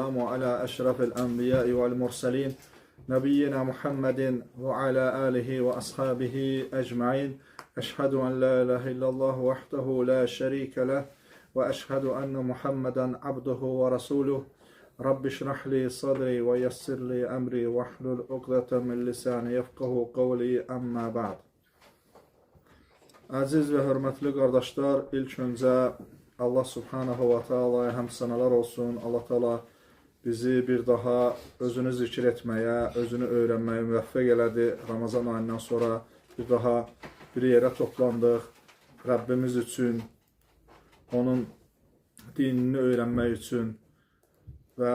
وعلى أشرف الأنبياء والمرسلين نبينا محمد وعلى آله وأصحابه أجمعين. أشهد أن لا إله إلا الله وحده لا شريك له وأشهد أن محمدا عبده ورسوله. رب اشرح لي صدري ويسر لي أمري واحلل عقدة من لساني يفقهوا قولي أما بعد. Aziz və hörmətli qardaşlar, ilk öncə Allah Subhanahu wa Ta'ala'ya həmd sənalar olsun. Allah Ta'ala bizi bir daha özünü zikr etməyə, özünü öyrənməyə müvəffəq elədi. Ramazan ayından sonra bir daha bir yerə toplandıq. Rəbbimiz üçün, onun dinini öyrənmək üçün və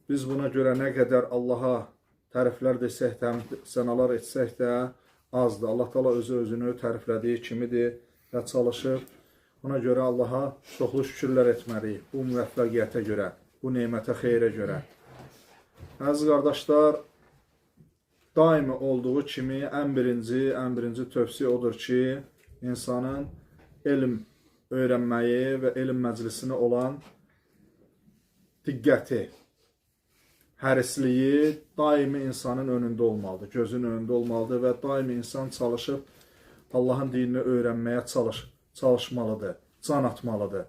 biz buna görə nə qədər Allaha təriflər desək də, sənalar etsək də azdır. Allah Taala özünü təriflədiyi kimidir və çalışır. Ona görə Allaha çoxlu şükürlər etməliyik. Bu müvəffəqiyyətə görə, bu nemətə, xeyrə görə. Əziz qardaşlar, daimi olduğu kimi ən birinci tövsiyə odur ki, insanın elm öyrənməyi və elm məclisinə olan diqqəti, hərisliyi daimi insanın önündə olmalıdır, gözünün önündə olmalıdır və daimi insan çalışıb Allahın dinini öyrənməyə çalışmalıdır, can atmalıdır.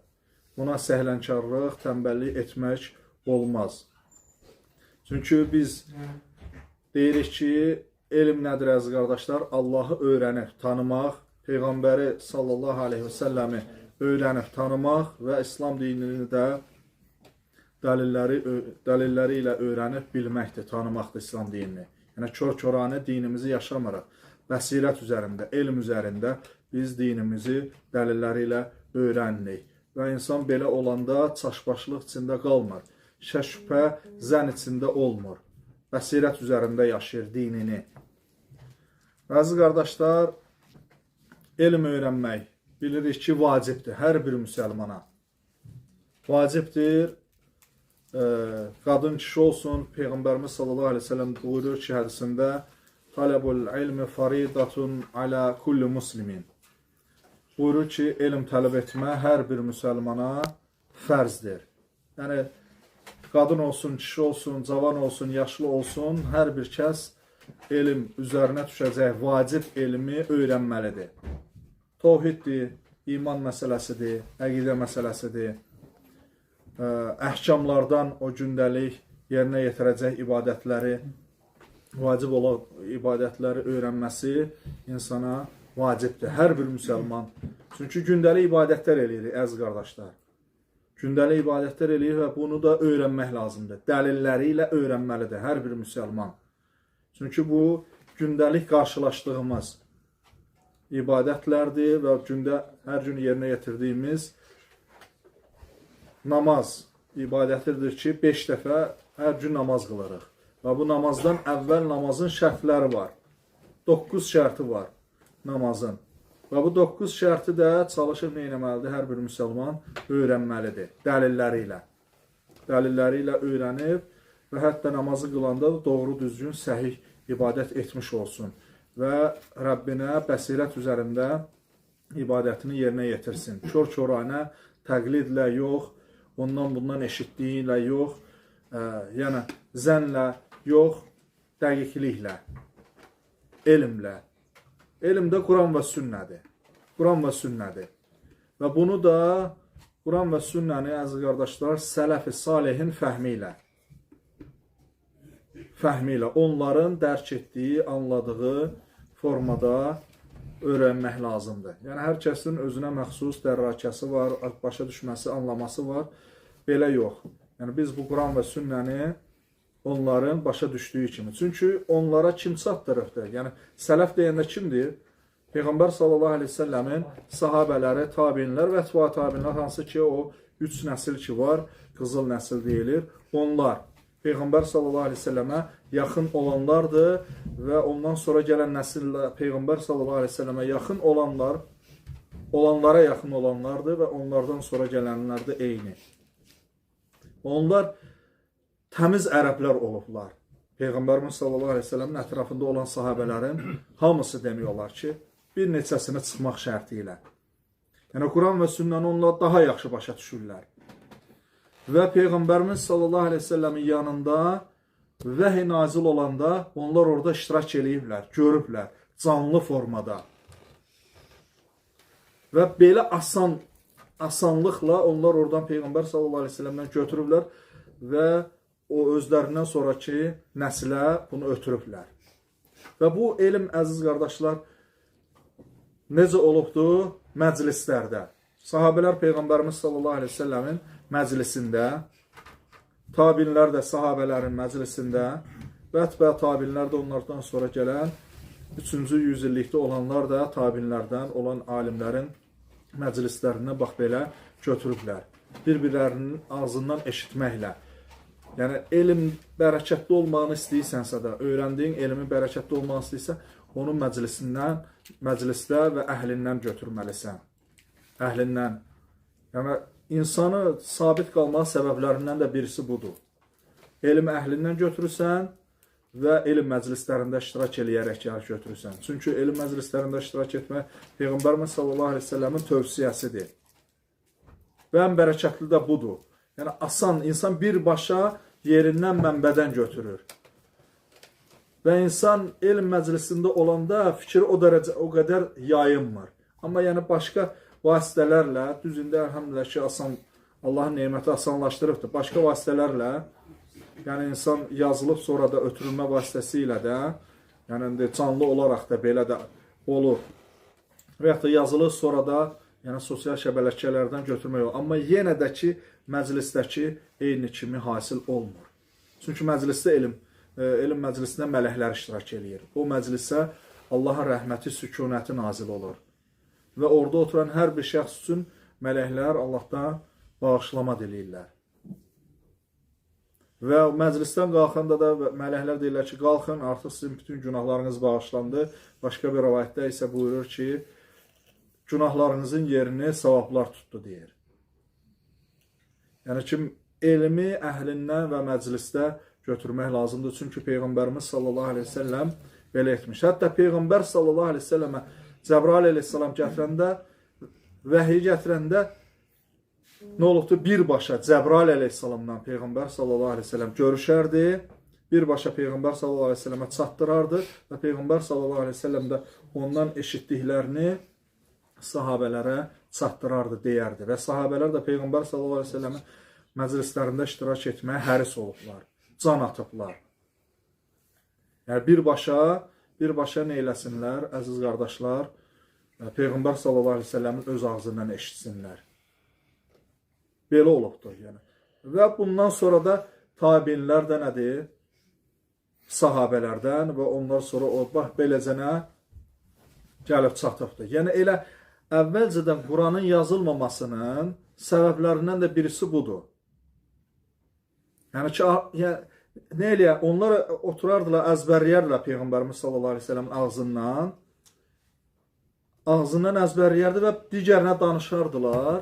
Buna səhlənkarlıq, tənbəllik etmək olmaz. Çünki biz deyirik ki, elm nədir əziz qardaşlar? Allahı öyrənib, tanımaq, Peyğəmbəri sallallahu aleyhi və səlləmi öyrənib, tanımaq və İslam dinini də dəlilləri ilə öyrənib bilməkdir, tanımaqdır İslam dinini. Yəni, kör-körane dinimizi yaşamırıq. Bəsirət üzərində, elm üzərində biz dinimizi dəlilləri ilə öyrənirik. Və insan belə olanda çaşbaşlıq içində qalmır. Şək-şübhə, zən içində olmur. Bəsirət üzərində yaşayır dinini. Əziz qardaşlar, elm öyrənmək bilirik ki, vacibdir hər bir müsəlmana. Vacibdir. Qadın kişi olsun, Peyğəmbərimiz sallallahu aleyhi ve sellem buyurur ki, hədisində Talabul ilmi faridatun ala kulli muslimin. Buyurur ki, elm tələb etmə hər bir müsəlmana fərzdir. Yəni, qadın olsun, kişi olsun, cavan olsun, yaşlı olsun, hər bir kəs elm üzərinə düşəcək vacib elmi öyrənməlidir. Təvhiddir, iman məsələsidir, əqidə məsələsidir. Əhkamlardan o gündəlik yerinə yetirəcək ibadətləri, vacib olan ibadətləri öyrənməsi insana vacibdir. Hər bir müsəlman. Çünki gündəlik ibadətlər eləyir, əziz qardaşlar. Gündəlik ibadətlər eləyir və bunu da öyrənmək lazımdır. Dəlilləri ilə öyrənməlidir hər bir müsəlman. Çünki bu gündəlik qarşılaşdığımız ibadətlərdir və hər gün yerinə yetirdiyimiz namaz ibadətidir ki, 5 dəfə hər gün namaz qılırıq. Və bu namazdan əvvəl namazın şərtləri var. 9 şərti var namazın. Və bu 9 şərti də çalışıb neynəməlidir? Hər bir müsəlman öyrənməlidir. Dəlilləri ilə. Dəlilləri ilə öyrənib və hətta namazı qılanda da doğru düzgün, səhih ibadət etmiş olsun. Və Rəbbinə bəsirət üzərində ibadətini yerinə yetirsin. Kör-körənə təqlidlə yox, ondan bundan eşitdiyi ilə yox, yəni zənlə yox, dəqiqliklə, elmlə. Elm də Quran və sünnədir. Quran və sünnədir. Və bunu da Quran və sünnəni, əziz qardaşlar, sələf-i salihin fəhmi ilə, onların dərk etdiyi, anladığı formada öyrənmək lazımdır. Yəni, hər kəsin özünə məxsus dərrakəsi var, başa düşməsi, anlaması var. Belə yox. Yəni, biz bu Quran və sünnəni onların başa düşdüyü kimi. Çünki onlara kim çatdırıbdır? Yəni, sələf deyəndə kimdir? Peyğəmbər sallallahu aleyhi ve selləmin sahabələri, tabinlər və ətba tabinlər, hansı ki, o 3 nəsil ki var, qızıl nəsil deyilir. Onlar Peyğəmbər sallallahu aleyhi ve selləmə yaxın olanlardır və ondan sonra gələn nəsillə Peyğəmbər sallallahu aleyhi ve selləmə yaxın olanlar, olanlara yaxın olanlardır və onlardan sonra gələnlər də eyni. Onlar təmiz ərəblər olublar. Peyğəmbərimiz sallallahu aleyhi ve selləmin ətrafında olan sahabələrin hamısı demək olar ki, bir neçəsinə çıxmaq şərti ilə. Yəni, Quran və sünnəni onlar daha yaxşı başa düşürlər. Və Peyğəmbərimiz sallallahu aleyhi ve sellemin yanında vəhiy nazil olanda onlar orada iştirak eləyiblər, görüblər, canlı formada. Və belə asanlıqla onlar oradan Peyğəmbər sallallahu aleyhi ve sellemdən götürüblər və o özlərindən sonraki nəsilə bunu ötürüblər. Və bu elm, əziz qardaşlar, necə olubdur? Məclislərdə. Sahabələr Peyğəmbərimiz sallallahu aleyhi ve sellemin məclisində, tabinlər də sahabələrin məclisində və ətbə tabinlər də onlardan sonra gələn 3-cü yüzillikdə olanlar da tabinlərdən olan alimlərin məclislərinə bax belə götürüblər. Bir-birlərinin ağzından eşitməklə. Yəni, elm bərəkətli olmağını istəyirsənsə də, öyrəndiyin elmin bərəkətli olmağını istəyirsə, onun məclisdə və əhlindən götürməlisən. Əhlindən. Yəni, insanı sabit qalmaq səbəblərindən də birisi budur. Elm əhlindən götürürsən və elm məclislərində iştirak eləyərək götürürsən. Çünki elm məclislərində iştirak etmək Peyğəmbərimiz sallallahu aleyhi ve sellemin tövsiyəsidir. Və ən bərəkətli də budur. Yəni, asan, insan birbaşa yerindən, mənbədən götürür. Və insan elm məclisində olanda fikri o qədər yayınmır. Amma yəni başqa vasitələrlə, düz indi əlhamdülillah ki, Allahın neməti asanlaşdırıbdır. Başqa vasitələrlə, yəni insan yazılıb sonra da ötürülmə vasitəsilə də, yəni canlı olaraq da belə də olur. Və yaxud da yazılıb sonra da, yəni sosial şəbəkələrdən götürmək olur. Amma yenə də ki, məclisdəki eyni kimi hasil olmur. Çünki məclisdə elm məclisində mələklər iştirak eləyir. O məclisə Allahın rəhməti, sükunəti nazil olur. Və orada oturan hər bir şəxs üçün mələklər Allahdan bağışlama diləyirlər. Və məclisdən qalxanda da mələklər deyirlər ki, qalxın, artıq sizin bütün günahlarınız bağışlandı. Başqa bir rivayətdə isə buyurur ki, günahlarınızın yerini savablar tutdu, deyir. Yəni ki, elmi əhlindən və məclisdə götürmək lazımdır. Çünki Peyğəmbərimiz sallallahu aleyhi ve sellem belə etmiş. Hətta Peyğəmbər sallallahu aleyhi ve sellemə Cəbrail aleyhissalam gətirəndə, vəhiy gətirəndə nə olubdur? Birbaşa Cəbrail aleyhissalamdan Peyğəmbər sallallahu aleyhi ve sellem görüşərdi. Birbaşa Peyğəmbər sallallahu aleyhi ve sellemə çatdırardı və Peyğəmbər sallallahu aleyhi ve sellem də ondan eşitdiklərini sahabələrə çatdırardı, deyərdi. Və sahabələr də Peyğəmbər sallallahu aleyhi ve sellemə məclislərində iştirak etməyə həris olublar, can atıblar. Yəni birbaşa nə eləsinlər, əziz qardaşlar, Peyğəmbər sallallahu aleyhi ve sellemin öz ağzından eşitsinlər. Belə olubdur. Yəni. Və bundan sonra da tabinlər də nədir? Sahabələrdən və ondan sonra o, bax, beləcənə gəlib çatıbdır. Yəni, elə əvvəlcədən Quranın yazılmamasının səbəblərindən də birisi budur. Yəni ki, nə eləyər? Onlar oturardılar, əzbərləyərlər Peyğəmbərimiz sallallahu aleyhi ve sellemin ağzından əzbərləyərdi və digərinə danışardılar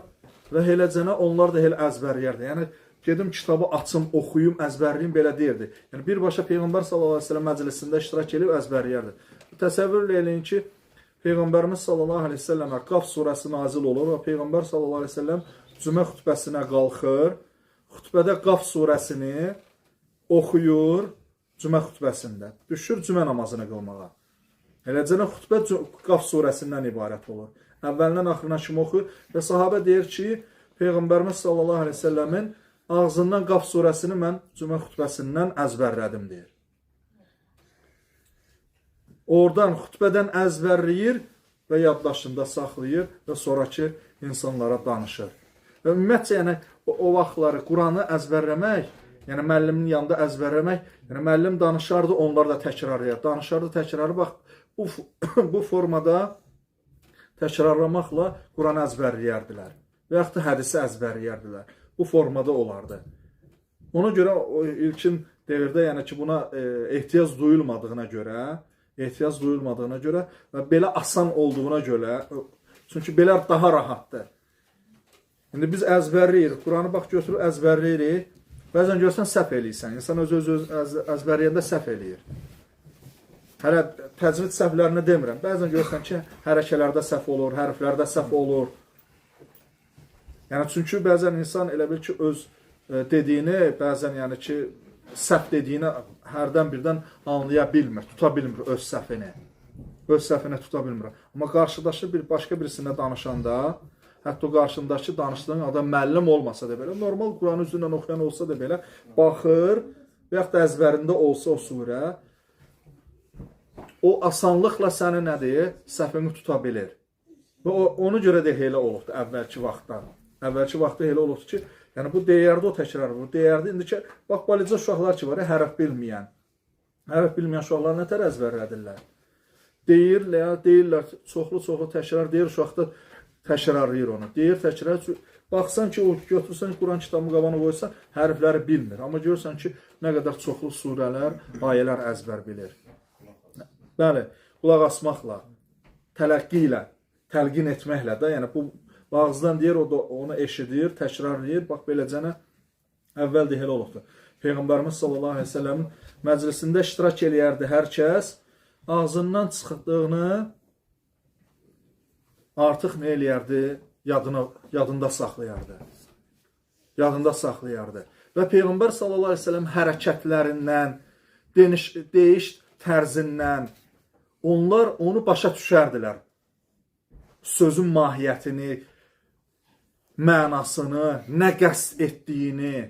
və eləcənə onlar da elə əzbərləyərdi. Yəni, gedim kitabı açım, oxuyum, əzbərliyim, belə deyirdi. Yəni, birbaşa Peyğəmbər sallallahu aleyhi ve sellem məclisində iştirak edib əzbərləyərdi. Təsəvvür eləyin ki, Peyğəmbərimiz sallallahu aleyhi ve sellemə Qaf surəsi nazil olur və Peyğəmbər sallallahu aleyhi ve sellem cümə xütbəsinə qalxır, xütbədə Qaf surəsini oxuyur cümə xütbəsində. Düşür cümə namazını qılmağa. Eləcənə xütbə Qaf surəsindən ibarət olur. Əvvəlindən axırına kimi oxuyur və sahabə deyir ki, Peyğəmbərimiz sallallahu aleyhi ve sellemin ağzından Qaf surəsini mən cümə xütbəsindən əzbərlədim, deyir. Oradan xütbədən əzbərləyir və yaddaşında saxlayır və sonraki insanlara danışır. Və ümumiyyətcə, yəni, o vaxtları Quranı əzbərləmək, yəni müəllimin yanında əzbərləmək, yəni müəllim danışardı, onlar da təkrarlayır. Danışardı, təkrarı, bax, bu formada təkrarlamaqla Quranı əzbərləyərdilər və yaxud da hədisi əzbərləyərdilər. Bu formada olardı. Ona görə ilkin devirdə, yəni ki, buna ehtiyac duyulmadığına görə və belə asan olduğuna görə, çünki belə daha rahatdır. İndi biz əzbərləyirik, Quranı bax götürüb əzbərləyirik, bəzən görsən səhv eləyirsən, insan öz əzbərləyəndə səhv eləyir. Hələ təcvid səhvlərini demirəm, bəzən görsən ki, hərəkələrdə səhv olur, hərflərdə səhv olur. Yəni, çünki bəzən insan elə bil ki, öz dediyini bəzən yəni ki, səhv dediyini hərdən birdən anlaya bilmir, tuta bilmir öz səhvini. Öz səhvini tuta bilmir. Amma qarşıdaşı başqa birisinə danışanda, hətta o qarşındakı danışdığın adam müəllim olmasa da belə, normal Quranı üzrlə oxuyan olsa da belə, baxır və yaxud da əzbərində olsa o surə, o asanlıqla səni nədir? Səhvini tuta bilir. Və ona görə də elə olubdur əvvəlki vaxtda. Əvvəlki vaxtda elə olubdur ki, yəni bu deyərdə o təkrar, bu deyərdə indi ki, bax, balaca uşaqlar ki var, hərf bilməyən. Hərf bilməyən uşaqlar nə tər əzbərlədirlər? Deyirlər, çoxlu təkrar, deyir uşaq da təkrarlayır onu. Deyir, təkrar, baxsan ki, o götürsən, Quran kitabını qabana qoysan, hərfləri bilmir. Amma görürsən ki, nə qədər çoxlu surələr, ayələr əzbər bilir. Bəli, qulaq asmaqla, tələqqi ilə, təlqin etməklə də, yəni bu ağızdan deyir, o da onu eşidir, təkrarlayır. Bax, beləcənə əvvəl də elə olubdur. Peyğəmbərimiz sallallahu aleyhi ve sellemin məclisində iştirak eləyərdi hər kəs, ağzından çıxdığını artıq nə eləyərdi? Yadında saxlayardı. Yadında saxlayardı. Və Peyğəmbər sallallahu aleyhi ve sellem hərəkətlərindən, deyiş tərzindən onlar onu başa düşərdilər. Sözün mahiyyətini, mənasını, nə qəsd etdiyini.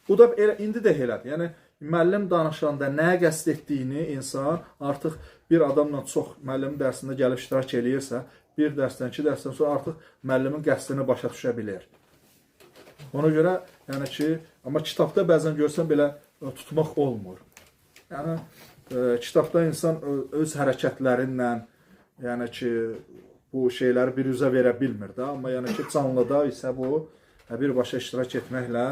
Bu da indi də elədir. Yəni, müəllim danışanda nə qəsd etdiyini insan artıq bir adamla çox müəllimin dərsində gəlib iştirak eləyirsə, bir dərsdən, iki dərsdən sonra artıq müəllimin qəsdini başa düşə bilir. Ona görə, yəni ki, amma kitabda bəzən görsən belə tutmaq olmur. Yəni, kitabda insan öz hərəkətlərinlə, yəni ki, bu şeyləri bir üzə verə bilmir də, amma yəni ki, canlıda isə bu birbaşa iştirak etməklə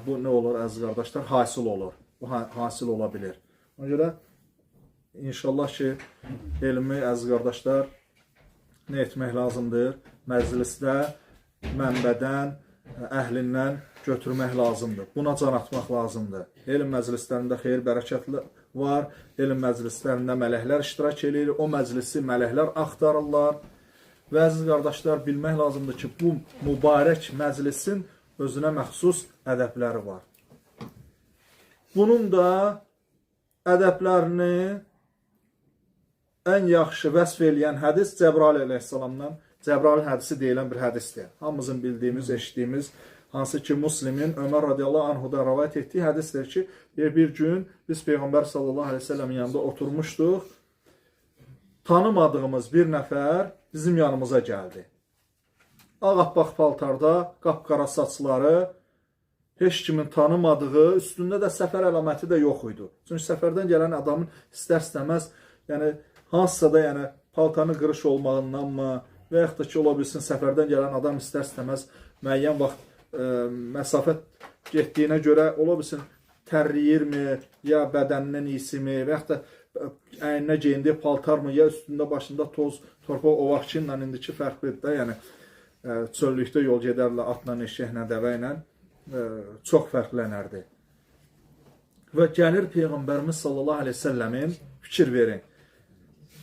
bu nə olur, əziz qardaşlar, hasil olur. Bu hasil ola bilir. Ona görə inşallah ki, elmi, əziz qardaşlar, nə etmək lazımdır? Məclisdə, mənbədən, əhlindən götürmək lazımdır. Buna can atmaq lazımdır. Elm məclislərində xeyir, bərəkətli var. Elm məclislərində mələklər iştirak edir. O məclisi mələklər axtarırlar. Və əziz qardaşlar, bilmək lazımdır ki, bu mübarək məclisin özünə məxsus ədəbləri var. Bunun da ədəblərini ən yaxşı vəsf eləyən hədis Cəbrail əleyhissalamdan, Cəbrail hədisi deyilən bir hədisdir. Hamımızın bildiyimiz, eşitdiyimiz, hansı ki Müslimin Ömər radiyallahu anhudan rəvayət etdiyi hədisdir ki, bir gün biz Peyğəmbər sallallahu aleyhi ve sellemin yanında oturmuşduq. Tanımadığımız bir nəfər bizim yanımıza gəldi. Ağappaq paltarda, qapqara saçları, heç kimin tanımadığı, üstündə də səfər əlaməti də yox idi. Çünki səfərdən gələn adamın istər-istəməz, yəni hansısa da yəni paltarının qırış olmağındanmı və yaxud da ki, ola bilsin səfərdən gələn adam istər-istəməz müəyyən vaxt məsafət getdiyinə görə ola bilsin tərliyirmi, ya bədəninin iyisimi və yaxud da əyninə geyindiyi paltarmı, ya üstündə başında toz, torpaq o vaxtki ilə indiki fərqlidir də, yəni çöllükdə yol gedərlə, atla, eşəklə, dəvə ilə çox fərqlənərdi. Və gəlir Peyğəmbərimiz sallallahu aleyhi ve sellemin, fikir verin,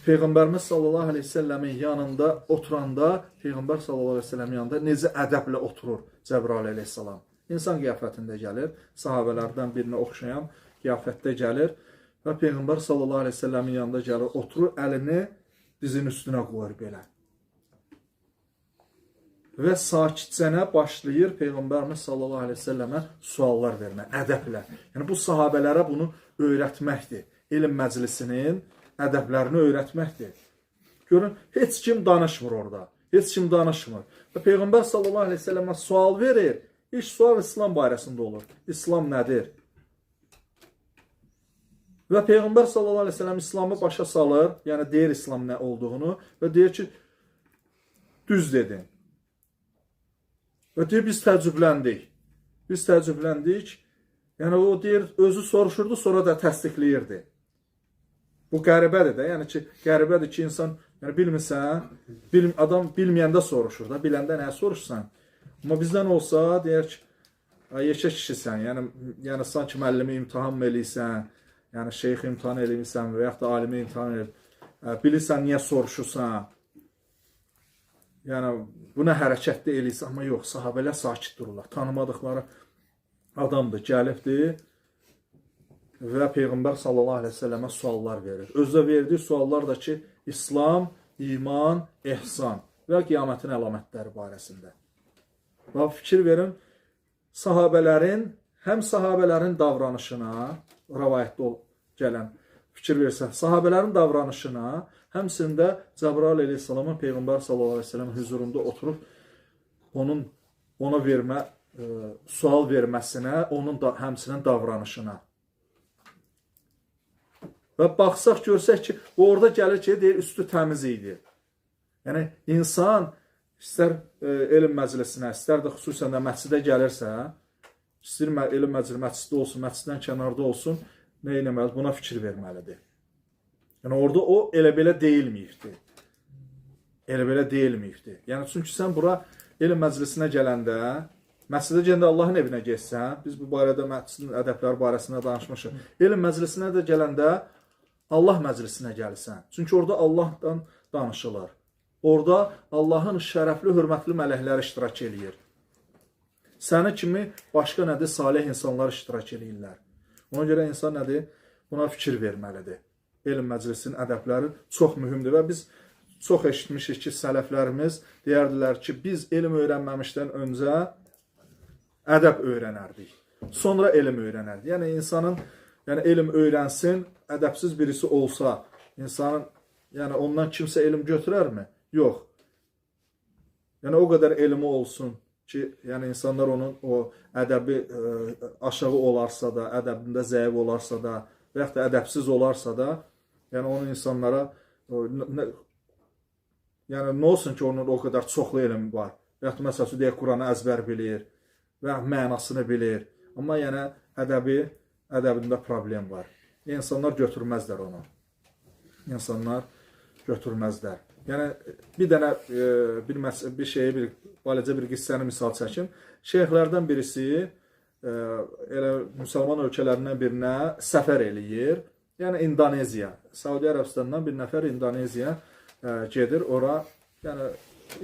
Peyğəmbərimiz sallallahu aleyhi ve sellemin yanında oturanda, Peyğəmbər sallallahu aleyhi ve sellemin yanında necə ədəblə oturur Cəbrail aleyhissalam. İnsan qiyafətində gəlir, sahabələrdən birinə oxşayan qiyafətdə gəlir və Peyğəmbər sallallahu aleyhi ve sellemin yanında gəlir, oturur, əlini dizin üstünə qoyur belə. Və sakitcənə başlayır Peyğəmbərimiz sallallahu aleyhi ve sellemə suallar vermək, ədəblə. Yəni bu sahabələrə bunu öyrətməkdir. Elm məclisinin ədəblərini öyrətməkdir. Görün, heç kim danışmır orada. Heç kim danışmır. Və Peyğəmbər sallallahu aleyhi ve sellemə sual verir. İlk sual İslam barəsində olur. İslam nədir? Və Peyğəmbər sallallahu aleyhi ve sellem İslamı başa salır, yəni deyir İslam nə olduğunu və deyir ki, düz dedin. Və deyir, biz təəccübləndik. Biz təəccübləndik. Yəni o deyir, özü soruşurdu, sonra da təsdiqləyirdi. Bu qəribədir də, yəni ki, qəribədir ki, insan yəni bilmirsən, adam bilməyəndə soruşur da, biləndə nə soruşsan. Amma bizdən olsa, deyər ki, yekə kişisən, yəni sanki müəllimi imtihan eləyirsən, yəni şeyx imtihan eləyirsən və yaxud da alimi imtihan eləyirsən, bilirsən niyə soruşursan. yəni buna hərəkət də eləyirsə, amma yox, sahabələr sakit dururlar. Tanımadıkları adamdır, gəlibdir və Peyğəmbər sallallahu əleyhi və səlləmə suallar verir. Özü verdiyi suallar da ki, İslam, iman, ihsan və qiyamətin əlamətləri barəsində. Və fikir verin, həm sahabələrin davranışına, rəvayətdə gələn fikir versə, sahabələrin davranışına, həmçində Cəbrail əleyhissalamın Peyğəmbər sallallahu əleyhi və səlləm huzurunda oturub ona sual verməsinə, onun da həmçinin davranışına. Və baxsaq görsək ki, orada gəlir ki, deyir, üstü təmiz idi. Yəni insan istər elm məclisinə, istər də xüsusən də məscidə gəlirsə, istər elm məsciddə olsun, məsciddən kənarda olsun, nə etməlidir? Buna fikir verməlidir. Yəni orada o elə belə deyilməyibdir. Elə belə deyilməyibdir. Yəni çünki sən bura elm məclisinə gələndə, məscidə gələndə Allahın evinə getsən, biz bu barədə məscidin ədəbləri barəsində danışmışıq. Elm məclisinə də gələndə Allah məclisinə gəlsən. Çünki orada Allahdan danışırlar. Orada Allahın şərəfli, hörmətli mələkləri iştirak eləyir. Səni kimi başqa nədir? Salih insanlar iştirak eləyirlər. Ona görə insan nədir? Buna fikir verməlidir. Elm məclisinin ədəbləri çox mühümdür və biz çox eşitmişik ki, sələflərimiz deyərdilər ki, biz elm öyrənməmişdən öncə ədəb öyrənərdik. Sonra elm öyrənərdik. Yəni insanın elm öyrənsin, ədəbsiz birisi olsa, yəni ondan kimsə elm götürərmi? Yox. Yəni o qədər elmi olsun ki, yəni insanlar onun o ədəbi aşağı olarsa da, ədəbində zəif olarsa da, və yaxud da ədəbsiz olarsa da, yəni onun insanlara yəni nə olsun ki, onun o qədər çoxlu elmi var. Və yaxud da məsələn deyək, Quranı əzbər bilir və mənasını bilir. Amma yəni ədəbində problem var. İnsanlar götürməzlər onu. İnsanlar götürməzlər. Yəni bir dənə balacə bir qissəni misal çəkim. Şeyxlərdən birisi elə müsəlman ölkələrindən birinə səfər eləyir. Yəni Indoneziya, Səudi Ərəbistandan bir nəfər Indoneziyaya gedir ora, yəni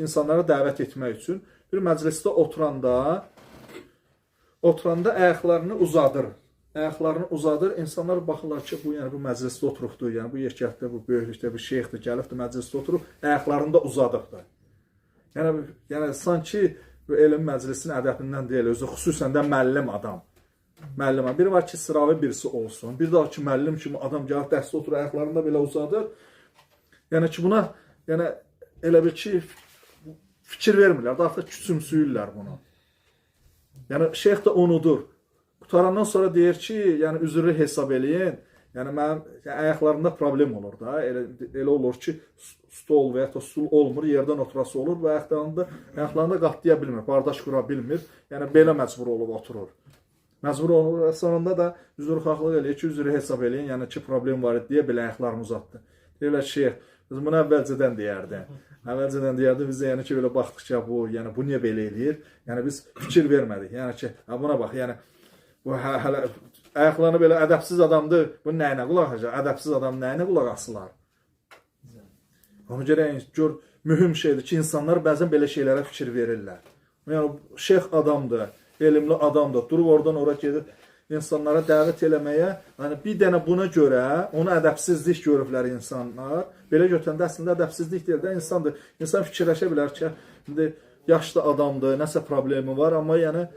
insanlara dəvət etmək üçün. Bir məclisdə oturanda ayaqlarını uzadır. Ayaqlarını uzadır, insanlar baxırlar ki, bu məclisdə oturubdur, yəni bu yekətdə, bu böyüklükdə bir şeyxdir, gəlibdir, məclisdə oturub, ayaqlarını da uzadıbdır. Yəni sanki bu elm məclisinin ədəbindən deyil, özü xüsusən də müəllim adam. Bir var ki, sıravi birisi olsun, bir daha ki, müəllim kimi adam gəlib dərsdə oturur, ayaqlarını da belə uzadır. Yəni ki, buna elə bir ki, fikir vermirlər, da artıq küçümsüyürlər bunu. Yəni şeyx də onudur. Qutarandan sonra deyir ki, yəni üzrlü hesab eləyin. Yəni mənim ayaqlarımda problem olur da. Elə olur ki, stol və ya da stul olmur, yerdən oturası olur və ayaqlarında qatlaya bilmir, bardaş qura bilmir. Yəni belə məcbur olub oturur. Məcbur olur, sonunda da üzrxahlıq eləyir ki, üzrlü hesab eləyin, yəni ki, problem var idi deyə belə ayaqlarımı uzatdı. Deyirlər şeyx, biz bunu əvvəlcədən deyərdi. Əvvəlcədən deyərdi, biz yəni ki, belə baxdıqca bu niyə belə eləyir? Yəni biz fikir vermədik. Yəni ki, buna bax, yəni bu hələ ayaqlarını belə ədəbsiz adamdır. Bu nəyinə qulaq asacaq? Ədəbsiz adam nəyinə qulaq asılar? Ona görə gör mühüm şeydir ki, insanlar bəzən belə şeylərə fikir verirlər. Yəni şeyx adamdır, elmli adamdır. Durub oradan ora gedir insanlara dəvət eləməyə. Yəni bir dənə buna görə onu ədəbsizlik görüblər insanlar. Belə götürəndə əslində ədəbsizlik deyil də insandır. İnsan fikirləşə bilər ki, indi yaşlı adamdır, nəsə problemi var, amma yəni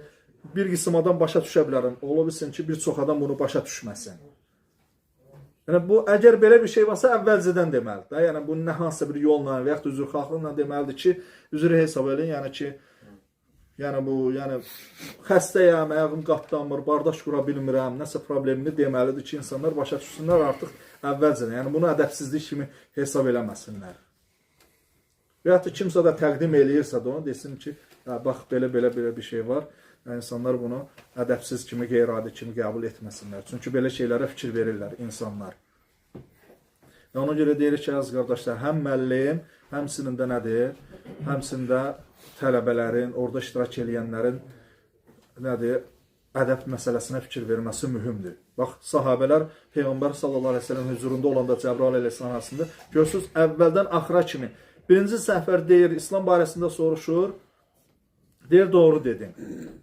bir qism adam başa düşə bilərəm. Ola bilsin ki, bir çox adam bunu başa düşməsin. Yəni bu, əgər belə bir şey varsa, əvvəlcədən deməlidir. Yəni bu nə hansısa bir yolla və yaxud da üzrxahlığla deməlidir ki, üzrü hesab edin, yəni ki, xəstəyəm, ayağım qatlanmır, bardaş qura bilmirəm, nəsə problemini deməlidir ki, insanlar başa düşsünlər artıq əvvəlcədən. Yəni bunu ədəbsizlik kimi hesab eləməsinlər. Və yaxud da kimsə də təqdim eləyirsə də onu desin ki, bax, belə bir şey var. İnsanlar bunu ədəbsiz kimi, qeyri-adi kimi qəbul etməsinlər. Çünki belə şeylərə fikir verirlər insanlar. Və ona görə deyirik ki, əziz qardaşlar, həm müəllim, həmçinin də nədir? Həmçinin də tələbələrin, orada iştirak edənlərin nədir? Ədəb məsələsinə fikir verməsi mühümdür. Bax, sahabələr Peyğəmbər sallallahu əleyhi və səlləm huzurunda olanda Cəbrail əleyhissalam arasında görürsünüz, əvvəldən axıra kimi Birinci səfər deyir, İslam barəsində soruşur. Deyir, doğru dedin.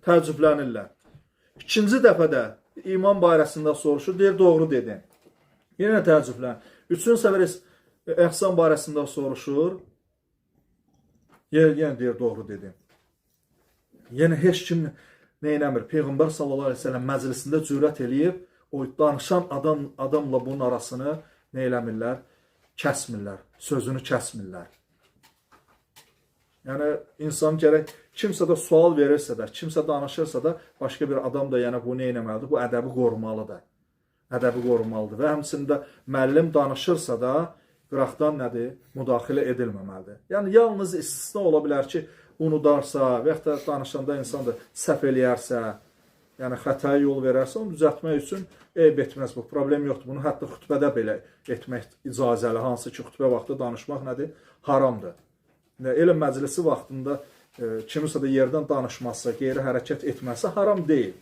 Təəccüblənirlər. İkinci dəfədə iman barəsində soruşur. Deyir, doğru dedin. Yenə təəccüblənir. Üçüncü səfər ihsan barəsində soruşur. Yenə deyir, doğru dedin. Yenə heç kim neynəmir. Peyğəmbər sallallahu əleyhi və səlləm məclisində cürət eləyib, o danışan adamla bunun arasını neyləmirlər? Kəsmirlər. Sözünü kəsmirlər. Yəni, insan gərək kimsə də sual verirsə də, kimsə danışırsa da, başqa bir adam da yəni bu neynəməlidir? Bu ədəbi qorumalıdır. Ədəbi qorumalıdır. Və həmçində müəllim danışırsa da, qıraqdan nədir? Müdaxilə edilməməlidir. Yəni, yalnız istisna ola bilər ki, unudarsa və yaxud da danışanda insan da səhv eləyərsə, yəni xətaya yol verərsə, onu düzəltmək üçün eyb etməz bu. Problem yoxdur. Bunu hətta xütbədə belə etmək icazəli. Hansı ki, xütbə vaxtı danışmaq nədir? Haramdır. Elm məclisi vaxtında kimisə də yerdən danışması, qeyri hərəkət etməsi haram deyil.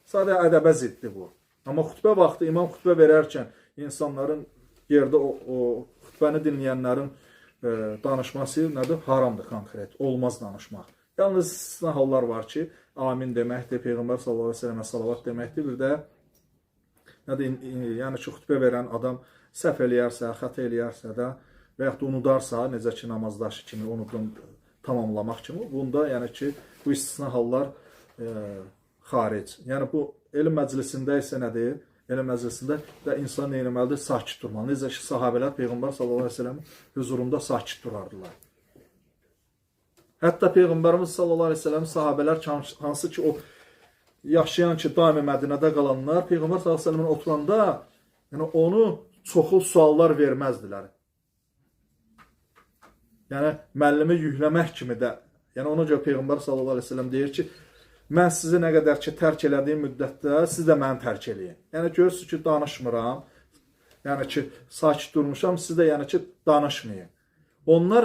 Sadə ədəbə ziddir bu. Amma xütbə vaxtı imam xütbə verərkən insanların yerdə o xütbəni dinləyənlərin danışması nədir? Haramdır konkret. Olmaz danışmaq. Yalnız istisna hallar var ki, amin deməkdir, Peyğəmbər sallallahu əleyhi və səlləmə salavat deməkdir. Bir də nədir? Yəni ki, xütbə verən adam səhv eləyərsə, xəta eləyərsə də və yaxud da unudarsa, necə ki, namazdaşı kimi unudun tamamlamaq kimi, bunda yəni ki, bu istisna hallar xaric. Yəni, bu elm məclisində isə nədir? Elm məclisində də insan neyləməlidir? Sakit durmalı. Necə ki, sahabələr Peyğəmbər sallallahu əleyhi və səlləm huzurunda sakit durardılar. Hətta Peyğəmbərimiz sallallahu əleyhi və səlləm sahabələr hansı ki, o yaşayan ki, daimi Mədinədə qalanlar, Peyğəmbər sallallahu əleyhi və səlləmin oturanda yəni, onu çoxlu suallar verməzdilər. Yəni, müəllimi yükləmək kimi də, yəni ona görə Peyğəmbər sallallahu əleyhi və səlləm deyir ki, mən sizi nə qədər ki, tərk elədiyim müddətdə, siz də məni tərk eləyin. Yəni, görürsünüz ki, danışmıram, yəni ki, sakit durmuşam, siz də yəni ki, danışmayın. Onlar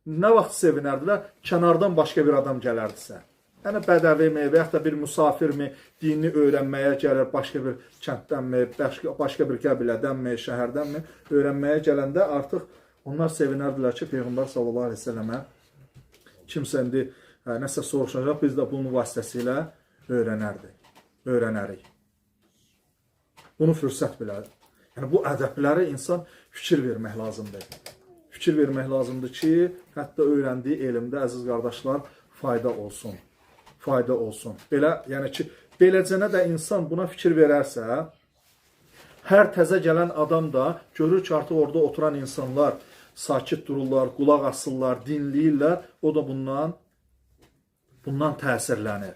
nə vaxt sevinərdilər? Kənardan başqa bir adam gələrdisə. Yəni, bədəvimi və yaxud da bir musafirmi, dinini öyrənməyə gəlir, başqa bir kənddənmi, başqa bir qəbilədənmi, şəhərdənmi öyrənməyə gələndə artıq onlar sevinərdilər ki, Peyğəmbər sallallahu əleyhi və səlləmə kimsə indi nəsə soruşacaq, biz də bunun vasitəsilə öyrənərik. Bunu fürsət bilədir. Yəni, bu ədəbləri insan fikir vermək lazımdır. Fikir vermək lazımdır ki, hətta öyrəndiyi elmdə, əziz qardaşlar, fayda olsun. Fayda olsun. Belə, yəni ki, beləcənə də insan buna fikir verərsə, hər təzə gələn adam da görür ki, artıq orada oturan insanlar sakit dururlar, qulaq asırlar, dinləyirlər, o da bundan təsirlənir.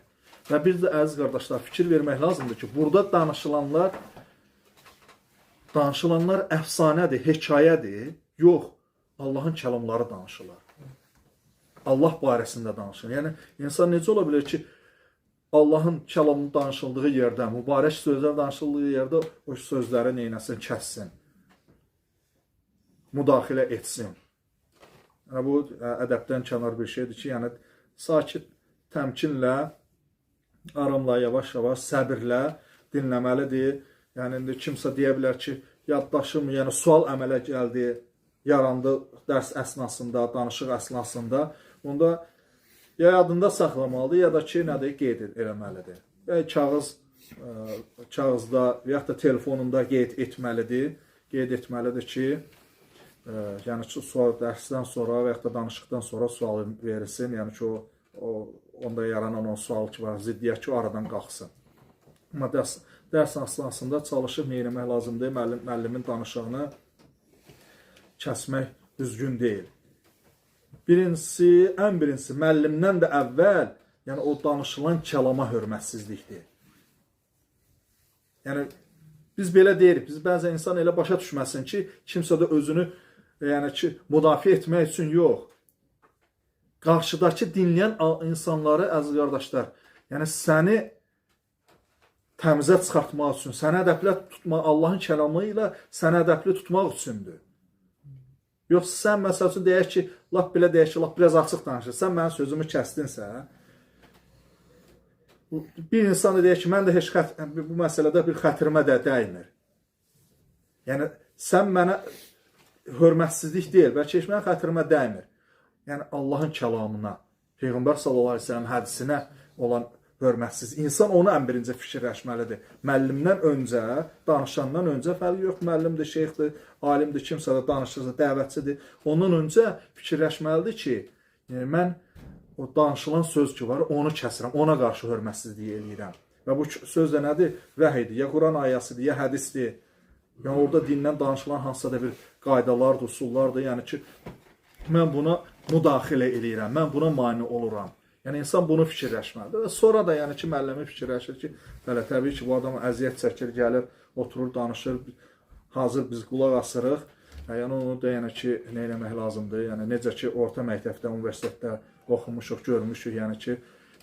Və bir də əziz qardaşlar, fikir vermək lazımdır ki, burada danışılanlar əfsanədir, hekayədir. Yox, Allahın kəlamları danışırlar. Allah barəsində danışır. Yəni, insan necə ola bilər ki, Allahın kəlamı danışıldığı yerdə, mübarək sözlər danışıldığı yerdə o sözləri neynəsin, kəssin. Müdaxilə etsin. Yəni, bu ədəbdən kənar bir şeydir ki, yəni, sakit, təmkinlə, aramla, yavaş-yavaş, səbirlə dinləməlidir. Yəni, indi kimsə deyə bilər ki, yaddaşım, yəni sual əmələ gəldi, yarandı dərs əsnasında, danışıq əsnasında. Onda ya yadında saxlamalıdır, ya da ki, nədir, qeyd eləməlidir. Ya kağızda, və yaxud da telefonunda qeyd etməlidir. Qeyd etməlidir ki, yəni ki, dərsdən sonra və yaxud da danışıqdan sonra sual verilsin. Yəni ki, onda yaranan o sual ki var, ziddiyyət ki, o aradan qalxsın. Amma dərs əsnasında çalışıb neyləmək lazımdır? Müəllimin danışığını kəsmək düzgün deyil. Ən birincisi, müəllimdən də əvvəl, yəni o danışılan kəlama hörmətsizlikdir. Yəni, biz belə deyirik, biz bəzən insan elə başa düşməsin ki, kimsə də özünü yəni ki, müdafiə etmək üçün yox. Qarşıdakı dinləyən insanları, əziz qardaşlar, yəni səni təmizə çıxartmaq üçün, səni ədəblə tutmaq, Allahın kəlamı ilə səni ədəbli tutmaq üçündür. Yoxsa sən məsəl üçün deyək ki, lap belə deyək ki, lap biraz açıq danışır, sən mənim sözümü kəsdinsə, bir insan da deyək ki, mən də heç bu məsələdə bir xətrimə də dəymir. Yəni, sən mənə hörmətsizlik deyil, bəlkə heç mənim xətrimə dəymir. Yəni Allahın kəlamına, Peyğəmbər sallallahu əleyhi və səlləm hədisinə olan hörmətsiz. İnsan onu ən birinci fikirləşməlidir. Müəllimdən öncə, danışandan öncə, fərqi yox, müəllimdir, şeyxdir, alimdir, kimsə də danışırsa, dəvətçidir. Ondan öncə fikirləşməlidir ki, mən o danışılan söz ki var, onu kəsirəm, ona qarşı hörmətsizlik eləyirəm. Və bu söz də nədir? Vəhiydir, ya Quran ayəsidir, ya hədisdir. Yəni orada dindən danışılan hansısa da bir qaydalardır, usullardır. Yəni ki, mən buna müdaxilə eləyirəm, mən buna mane oluram. Yəni insan bunu fikirləşməlidir. Sonra da yəni ki, müəllimi fikirləşir ki, bəli, təbii ki, bu adam əziyyət çəkir, gəlir, oturur, danışır, hazır biz qulaq asırıq. Yəni onu da yəni ki, nə eləmək lazımdır? Yəni necə ki, orta məktəbdə, universitetdə oxumuşuq, görmüşük, yəni ki,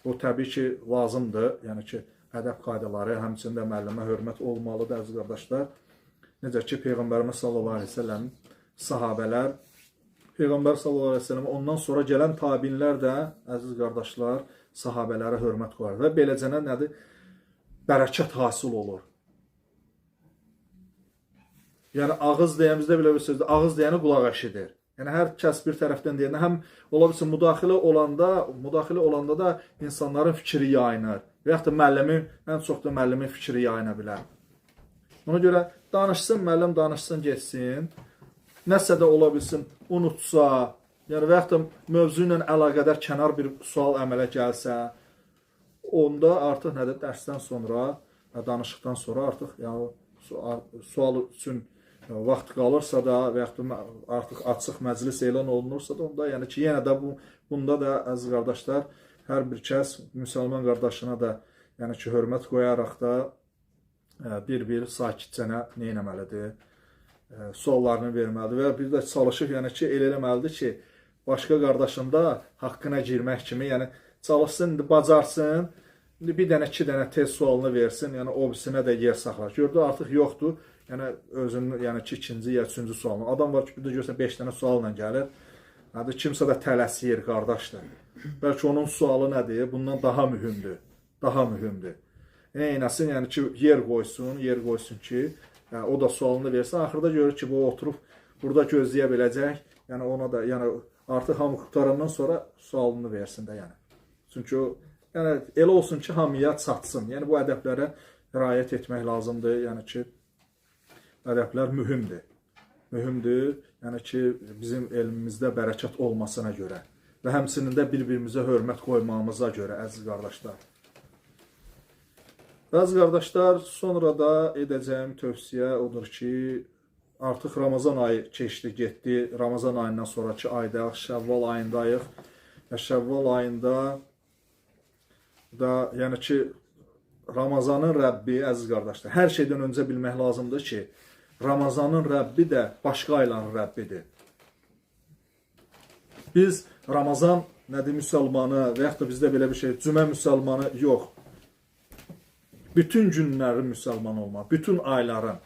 bu təbii ki, lazımdır. Yəni ki, ədəb qaydaları, həmçinin də müəllimə hörmət olmalıdır, əziz qardaşlar. Necə ki, Peyğəmbərimiz sallallahu əleyhi və səlləm, sahabələr, Peyğəmbər sallallahu əleyhi və səlləm, ondan sonra gələn tabinlər də, əziz qardaşlar, sahabələrə hörmət qoyar. Və beləcənə nədir? Bərəkət hasil olur. Yəni, ağız deyəmizdə belə bir sözdür, ağız deyəni qulaq eşidir. Yəni, hər kəs bir tərəfdən deyəndə, həm ola bilsin, müdaxilə olanda da insanların fikri yayınır. Və yaxud da müəllimin, ən çox da müəllimin fikri yayına bilər. Ona görə danışsın, müəllim danışsın, geçsin. Nəsə də ola bilsin, unutsa, yəni və yaxud da mövzu ilə əlaqədar kənar bir sual əmələ gəlsə, onda artıq nədir? Dərsdən sonra, danışıqdan sonra artıq yəni, sual üçün vaxt qalırsa da və yaxud da artıq açıq məclis elan olunursa da, onda yəni ki, yenə də bunda da əziz qardaşlar, hər bir kəs müsəlman qardaşına da yəni ki, hörmət qoyaraq da bir-bir sakitcənə nə etməlidir? Suallarını verməlidir və bir də çalışıb, yəni ki, elə eləməlidir ki, başqa qardaşın da haqqına girmək kimi, yəni çalışsın, bacarsın, bir dənə, iki dənə test sualını versin, yəni o birisinə də yer saxlar. Gördü, artıq yoxdur, yəni özünün, yəni ki, ikinci ya üçüncü sualını. Adam var ki, bir də görsən 5 dənə sualla gəlir, kimsə də tələsir, qardaşdır. Bəlkə onun sualı nədir? Bundan daha mühümdür, daha mühümdür. Neynəsin, yəni ki, yer qoysun ki, yəni, o da sualını versin. Axırda görür ki, bu oturub burada gözləyə biləcək. Yəni ona da, yəni artıq hamı qutarandan sonra sualını versin də, yəni. Çünki o, yəni elə olsun ki, hamıya çatsın. Yəni bu ədəblərə riayət etmək lazımdır. Yəni ki, ədəblər mühümdür. Mühümdür, yəni ki, bizim elmimizdə bərəkət olmasına görə və həmçinin də bir-birimizə hörmət qoymağımıza görə, əziz qardaşlar. Əziz qardaşlar, sonra da edəcəyim tövsiyə odur ki, artıq Ramazan ayı keçdi, getdi. Ramazan ayından sonraki ayda, Şəvval ayındayıq. Və Şəvval ayında da, yəni ki, Ramazanın Rəbbi, əziz qardaşlar, hər şeydən öncə bilmək lazımdır ki, Ramazanın Rəbbi də başqa ayların Rəbbidir. Biz Ramazan nədir müsəlmanı və yaxud da bizdə belə bir şey, cümə müsəlmanı yox. Bütün günlərin müsəlman olmaq, bütün ayların.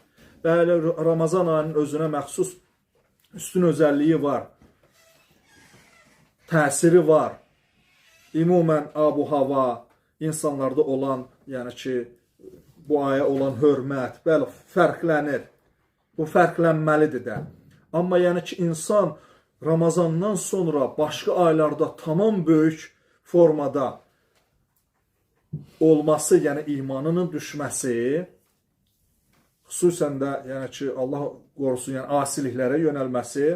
Bəli, Ramazan ayının özünə məxsus üstün özəlliyi var, təsiri var. Ümumən abu-hava, insanlarda olan, yəni ki, bu aya olan hörmət, bəli, fərqlənir. Bu fərqlənməlidir də. Amma yəni ki, insan Ramazandan sonra başqa aylarda tamam böyük formada olması, yəni imanının düşməsi, xüsusən də, yəni ki, Allah qorusun, yəni asiliklərə yönəlməsi,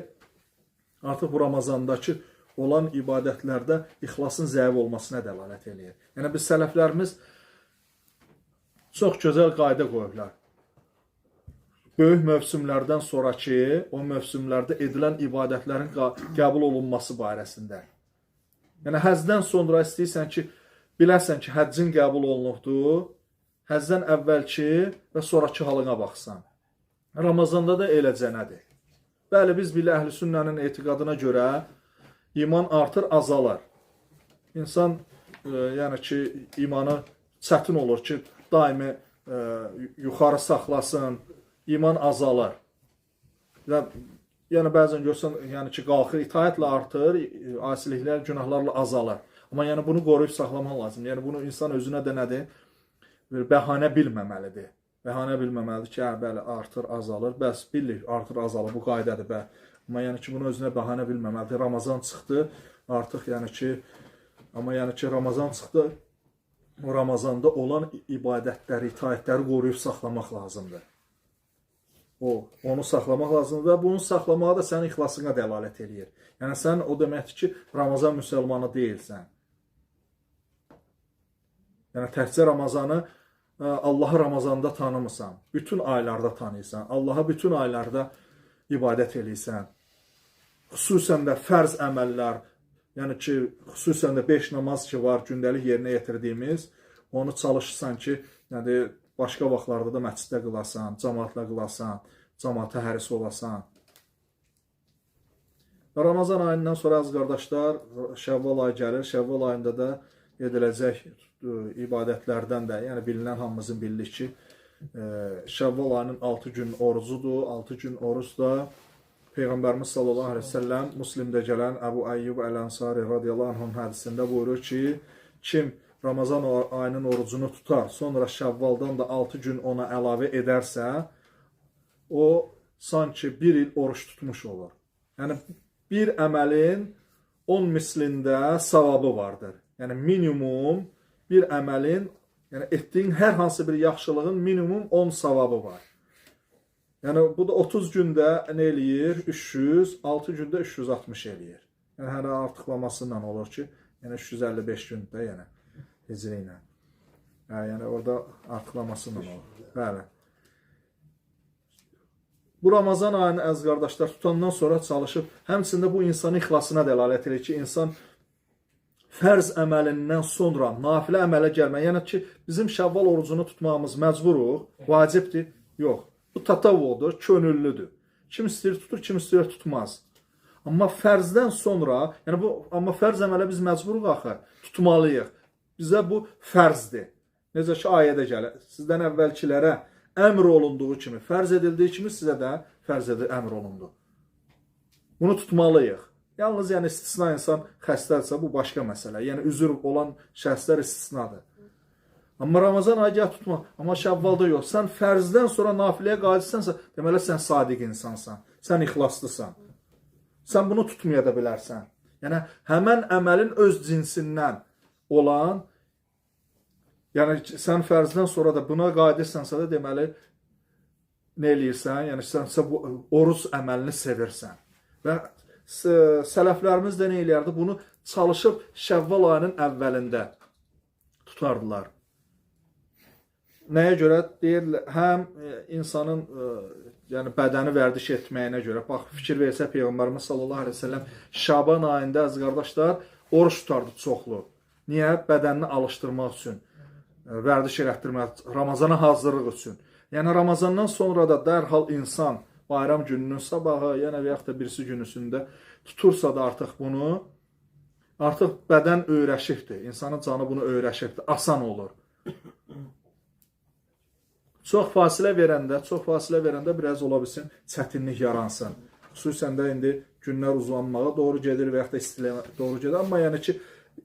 artıq bu Ramazandakı olan ibadətlərdə ixlasın zəif olmasına dəlalət eləyir. Yəni biz sələflərimiz çox gözəl qayda qoyublar. Böyük mövsümlərdən sonraki, o mövsümlərdə edilən ibadətlərin qəbul olunması barəsində. Yəni həzdən sonra istəyirsən ki, biləsən ki, həccin qəbul olunubdur, həzdən əvvəlki və sonraki halına baxsan. Ramazanda da eləcənədir. Bəli, biz bilə əhl-i sünnənin etiqadına görə iman artır, azalır. İnsan, yəni ki, imanı çətin olur ki, daimi yuxarı saxlasın, iman azalır. Yəni, bəzən görsən, yəni ki, qalxır, itaətlə artır, asiliklər, günahlarla azalır. Amma yəni bunu qoruyub saxlamaq lazım. Yəni bunu insan özünə də nədir? Bir bəhanə bilməməlidir. Bəhanə bilməməlidir ki, bəli, artır, azalır. Bəs bilirik, artır, azalır, bu qaydədir, bəli. Amma yəni ki, bunu özünə bəhanə bilməməlidir. Ramazan çıxdı, artıq yəni ki, Ramazan çıxdı, o Ramazanda olan ibadətləri, itaətləri qoruyub saxlamaq lazımdır. Onu saxlamaq lazımdır və bunu saxlamağa da sənin ixlasına dəlalət edir. Yəni, sən o deməkdir ki, Ramazan müsəlmanı deyilsən. Yəni, təkcə Ramazanı, Allahı Ramazanda tanımırsan, bütün aylarda tanıyırsan, Allaha bütün aylarda ibadət edirsən. Xüsusən də fərz əməllər, yəni ki, xüsusən də 5 namaz ki var, gündəlik yerinə yetirdiyimiz, onu çalışırsan ki, yəni, başqa vaxtlarda da məsciddə qılasan, cəmaatla qılasan, cəmaata həris olasan. Ramazan ayından sonra az qardaşlar, Şəvval ayı gəlir. Şəvval ayında da ediləcək ibadətlərdən də, yəni bilinən hamımızın bildik ki, Şəvval ayının 6 gün orucudur. 6 gün oruc da Peyğəmbərimiz sallallahu aleyhi ve sellem Müslimdə gələn Əbu Əyyub Əl-Ənsari radiyallahu anh'ın hədisində buyurur ki, kim Ramazan ayının orucunu tutar, sonra Şəvvaldan da 6 gün ona əlavə edərsə, o sanki bir il oruç tutmuş olur. Yəni, bir əməlin 10 mislində savabı vardır. Yəni, minimum bir əməlin, yəni etdiyin hər hansı bir yaxşılığın minimum 10 savabı var. Yəni, bu da 30 gündə nə eləyir? 300, 6 gündə 360 eləyir. Yəni, hər artıqlamasından olur ki, yəni 355 gündə, yəni hicri ilə. Yəni, orada artıqlamasından olur. Bəli. Bu Ramazan ayını əziz qardaşlar tutandan sonra çalışıb, həmçində bu insanın ixlasına dəlalət edir ki, insan fərz əməlindən sonra nafilə əmələ gəlmək. Yəni ki, bizim Şəvval orucunu tutmağımız məcburuq, vacibdir. Yox. Bu tatavvudur, könüllüdür. Kim istəyir tutur, kim istəyir tutmaz. Amma fərzdən sonra, yəni amma fərz əmələ biz məcburuq axı, tutmalıyıq. Bizə bu fərzdir. Necə ki, ayədə gəlir. Sizdən əvvəlkilərə əmr olunduğu kimi, fərz edildiyi kimi sizə də fərz edilir, əmr olundu. Bunu tutmalıyıq. Yalnız yəni istisna insan xəstədirsə, bu başqa məsələ. Yəni üzr olan şəxslər istisnadır. Amma Ramazan ayı tutma, amma Şəvvalda yox. Sən fərzdən sonra nafiləyə qadirsansa, deməli sən sadiq insansan, sən ixlaslısan. Sən bunu tutmaya da bilərsən. Yəni həmən əməlin öz cinsindən olan, yəni sən fərzdən sonra da buna qadirsənsə də deməli nə eləyirsən? Yəni sənsə bu oruc əməlini sevirsən. Və sələflərimiz də nə eləyərdi? Bunu çalışıb Şəvval ayının əvvəlində tutardılar. Nəyə görə? Deyirlər, həm insanın yəni bədəni vərdiş etməyinə görə. Bax, fikir versə Peyğəmbərimiz sallallahu aleyhi ve sellem Şaban ayında əziz qardaşlar oruç tutardı çoxlu. Niyə? Bədənini alışdırmaq üçün, vərdiş elətdirmək, Ramazana hazırlıq üçün. Yəni Ramazandan sonra da dərhal insan bayram gününün sabahı, yəni və yaxud da birisi günüsündə tutursa da artıq bunu, artıq bədən öyrəşibdir. İnsanın canı bunu öyrəşibdir. Asan olur. Çox fasilə verəndə biraz ola bilsin, çətinlik yaransın. Xüsusən də indi günlər uzanmağa doğru gedir və yaxud da istiləyə doğru gedir. Amma yəni ki,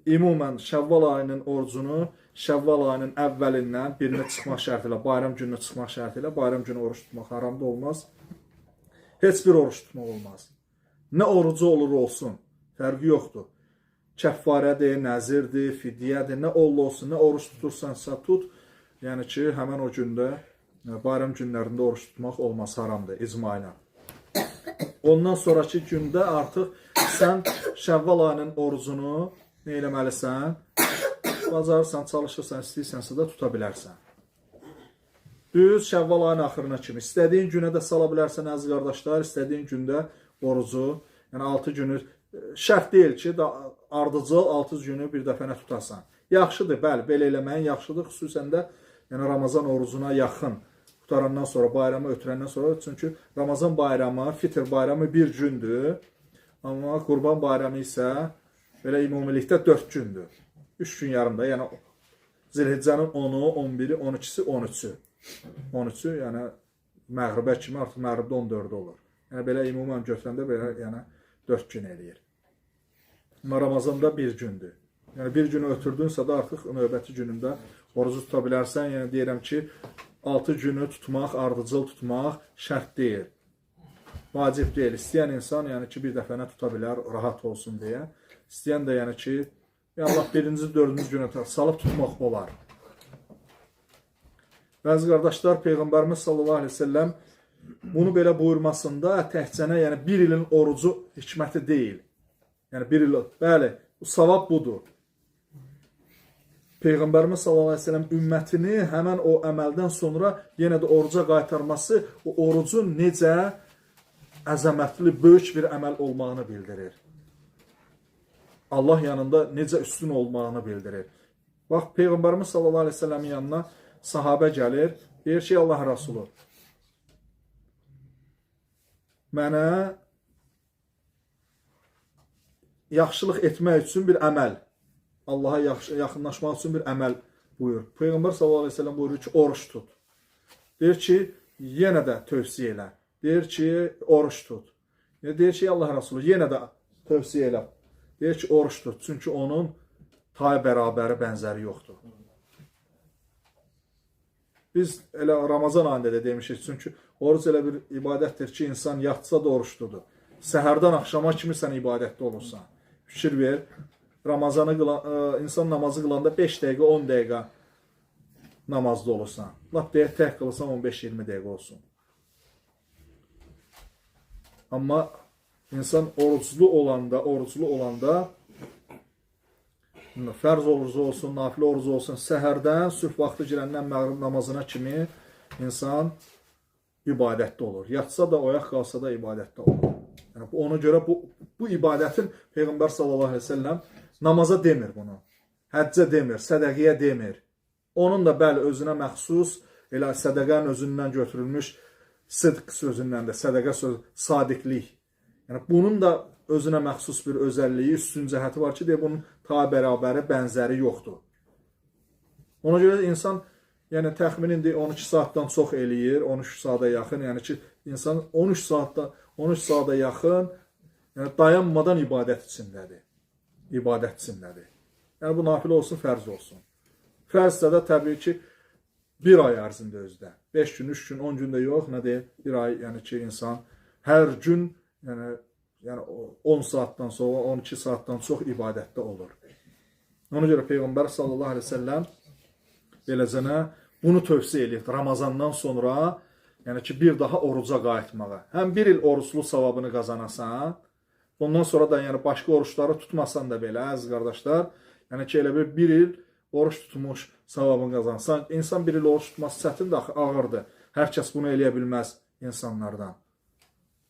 ümumən Şəvval ayının orucunu Şəvval ayının əvvəlindən birinə çıxmaq şərti ilə, bayram gününə çıxmaq şərti ilə, bayram günü oruç tutmaq haramda olmaz. Heç bir oruç tutmaq olmaz. Nə orucu olur olsun, fərqi yoxdur. Kəffarədir, nəzirdir, fidyədir, nə olsun, nə oruç tutursansa tut. Yəni ki, həmən o gündə, bayram günlərində oruç tutmaq olmaz, haramdır, icma ilə. Ondan sonraki gündə artıq sən Şəvval ayının orucunu nə eləməlisən? Bacarırsan, çalışırsan, istəyirsənsə də tuta bilərsən. Düz Şəvval ayının axırına kimi. İstədiyin günə də sala bilərsən, əziz qardaşlar, istədiyin gündə orucu, yəni 6 günü, şərt deyil ki, ardıcıl 6 günü bir dəfənə tutasan. Yaxşıdır, bəli, belə eləməyin yaxşıdır, xüsusən də yəni Ramazan orucuna yaxın qutarandan sonra, bayramı ötürəndən sonra, çünki Ramazan bayramı, fitr bayramı bir gündür, amma Qurban bayramı isə belə ümumilikdə 4 gündür. 3 gün yarımda, yəni Zilhiccənin 10-u, 11-i, 12-si, 13-ü. 13-ü, yəni məğribə kimi, artıq məğribdə 14-ü olur. Yəni belə ümumən götürəndə belə yəni 4 gün eləyir. Amma Ramazanda bir gündür. Yəni bir günü ötürdünsə də artıq növbəti günündə orucu tuta bilərsən. Yəni deyirəm ki, 6 günü tutmaq, ardıcıl tutmaq şərt deyil. Vacib deyil. İstəyən insan, yəni ki, bir dəfənə tuta bilər, rahat olsun deyə. İstəyən də, yəni ki, Allah birinci, dördüncü günə salıb tutmaq olar. Bəzi qardaşlar, Peyğəmbərimiz sallallahu aleyhi ve sellem bunu belə buyurmasında təhcənə, yəni bir ilin orucu hikməti deyil. Yəni bir il, bəli, bu savab budur. Peyğəmbərimiz sallallahu aleyhi ve sellem ümmətini həmən o əməldən sonra yenə də oruca qaytarması o orucun necə əzəmətli, böyük bir əməl olmağını bildirir. Allah yanında necə üstün olmağını bildirir. Bax, Peyğəmbərimiz sallallahu aleyhi ve sellemin yanına sahabə gəlir, deyir ki, Allah Rasulü, mənə yaxşılıq etmək üçün bir əməl, Allaha yaxınlaşmaq üçün bir əməl buyur. Peyğəmbər sallallahu aleyhi ve sellem buyurur ki, oruç tut. Deyir ki, yenə də tövsiyə elə. Deyir ki, oruç tut. Deyir ki, Allah Rasulü, yenə də tövsiyə elə. Deyir ki, oruç tut. Çünki onun tay bərabəri, bənzəri yoxdur. Biz elə Ramazan ayında da demişik. Çünki oruc elə bir ibadətdir ki, insan yatsa da oruçludur. Səhərdən axşama kimi sən ibadətdə olursan. Fikir ver, Ramazanı insan namazı qılanda 5 dəqiqə, 10 dəqiqə namazda olursan. Lap deyək, tək qılırsan 15-20 dəqiqə olsun. Amma insan oruclu olanda fərz orucu olsun, nafilə orucu olsun, səhərdən, sübh vaxtı girəndən məğrib namazına kimi insan ibadətdə olur. Yatsa da, oyaq qalsa da ibadətdə olur. Yəni, ona görə bu ibadətin Peyğəmbər sallallahu aleyhi ve sellem namaza demir bunu. Həccə demir, sədəqiyə demir. Onun da bəli özünə məxsus, elə sədəqənin özündən götürülmüş sıdq sözündən də, sədəqə sözü, sadiqlik. Yəni, bunun da özünə məxsus bir özəlliyi, üstün cəhəti var ki, bunun ta bərabəri, bənzəri yoxdur. Ona görə insan, yəni təxminin 12 saatdan çox eləyir, 13 saata yaxın, yəni ki, insan 13 saata yaxın yəni dayanmadan ibadət içindədir. Yəni bu nafilə olsun, fərz olsun. Fərzsə də təbii ki, bir ay ərzində özdə. 5 gün, 3 gün, 10 gün də yox, nə deyil? Bir ay, yəni ki, insan hər gün, yəni 10 saatdan sonra, 12 saatdan çox ibadətdə olur. Ona görə Peyğəmbər sallallahu aleyhi ve sellem beləcənə bunu tövsiyə edir. Ramazandan sonra, yəni ki, bir daha oruca qayıtmağa. Həm bir il oruclu savabını qazanasan, ondan sonra da yəni başqa oruçları tutmasan da belə, əziz qardaşlar, yəni ki, elə bir il oruç tutmuş savabını qazansan, insan bir il oruç tutması çətindir, ağırdır. Hər kəs bunu eləyə bilməz insanlardan.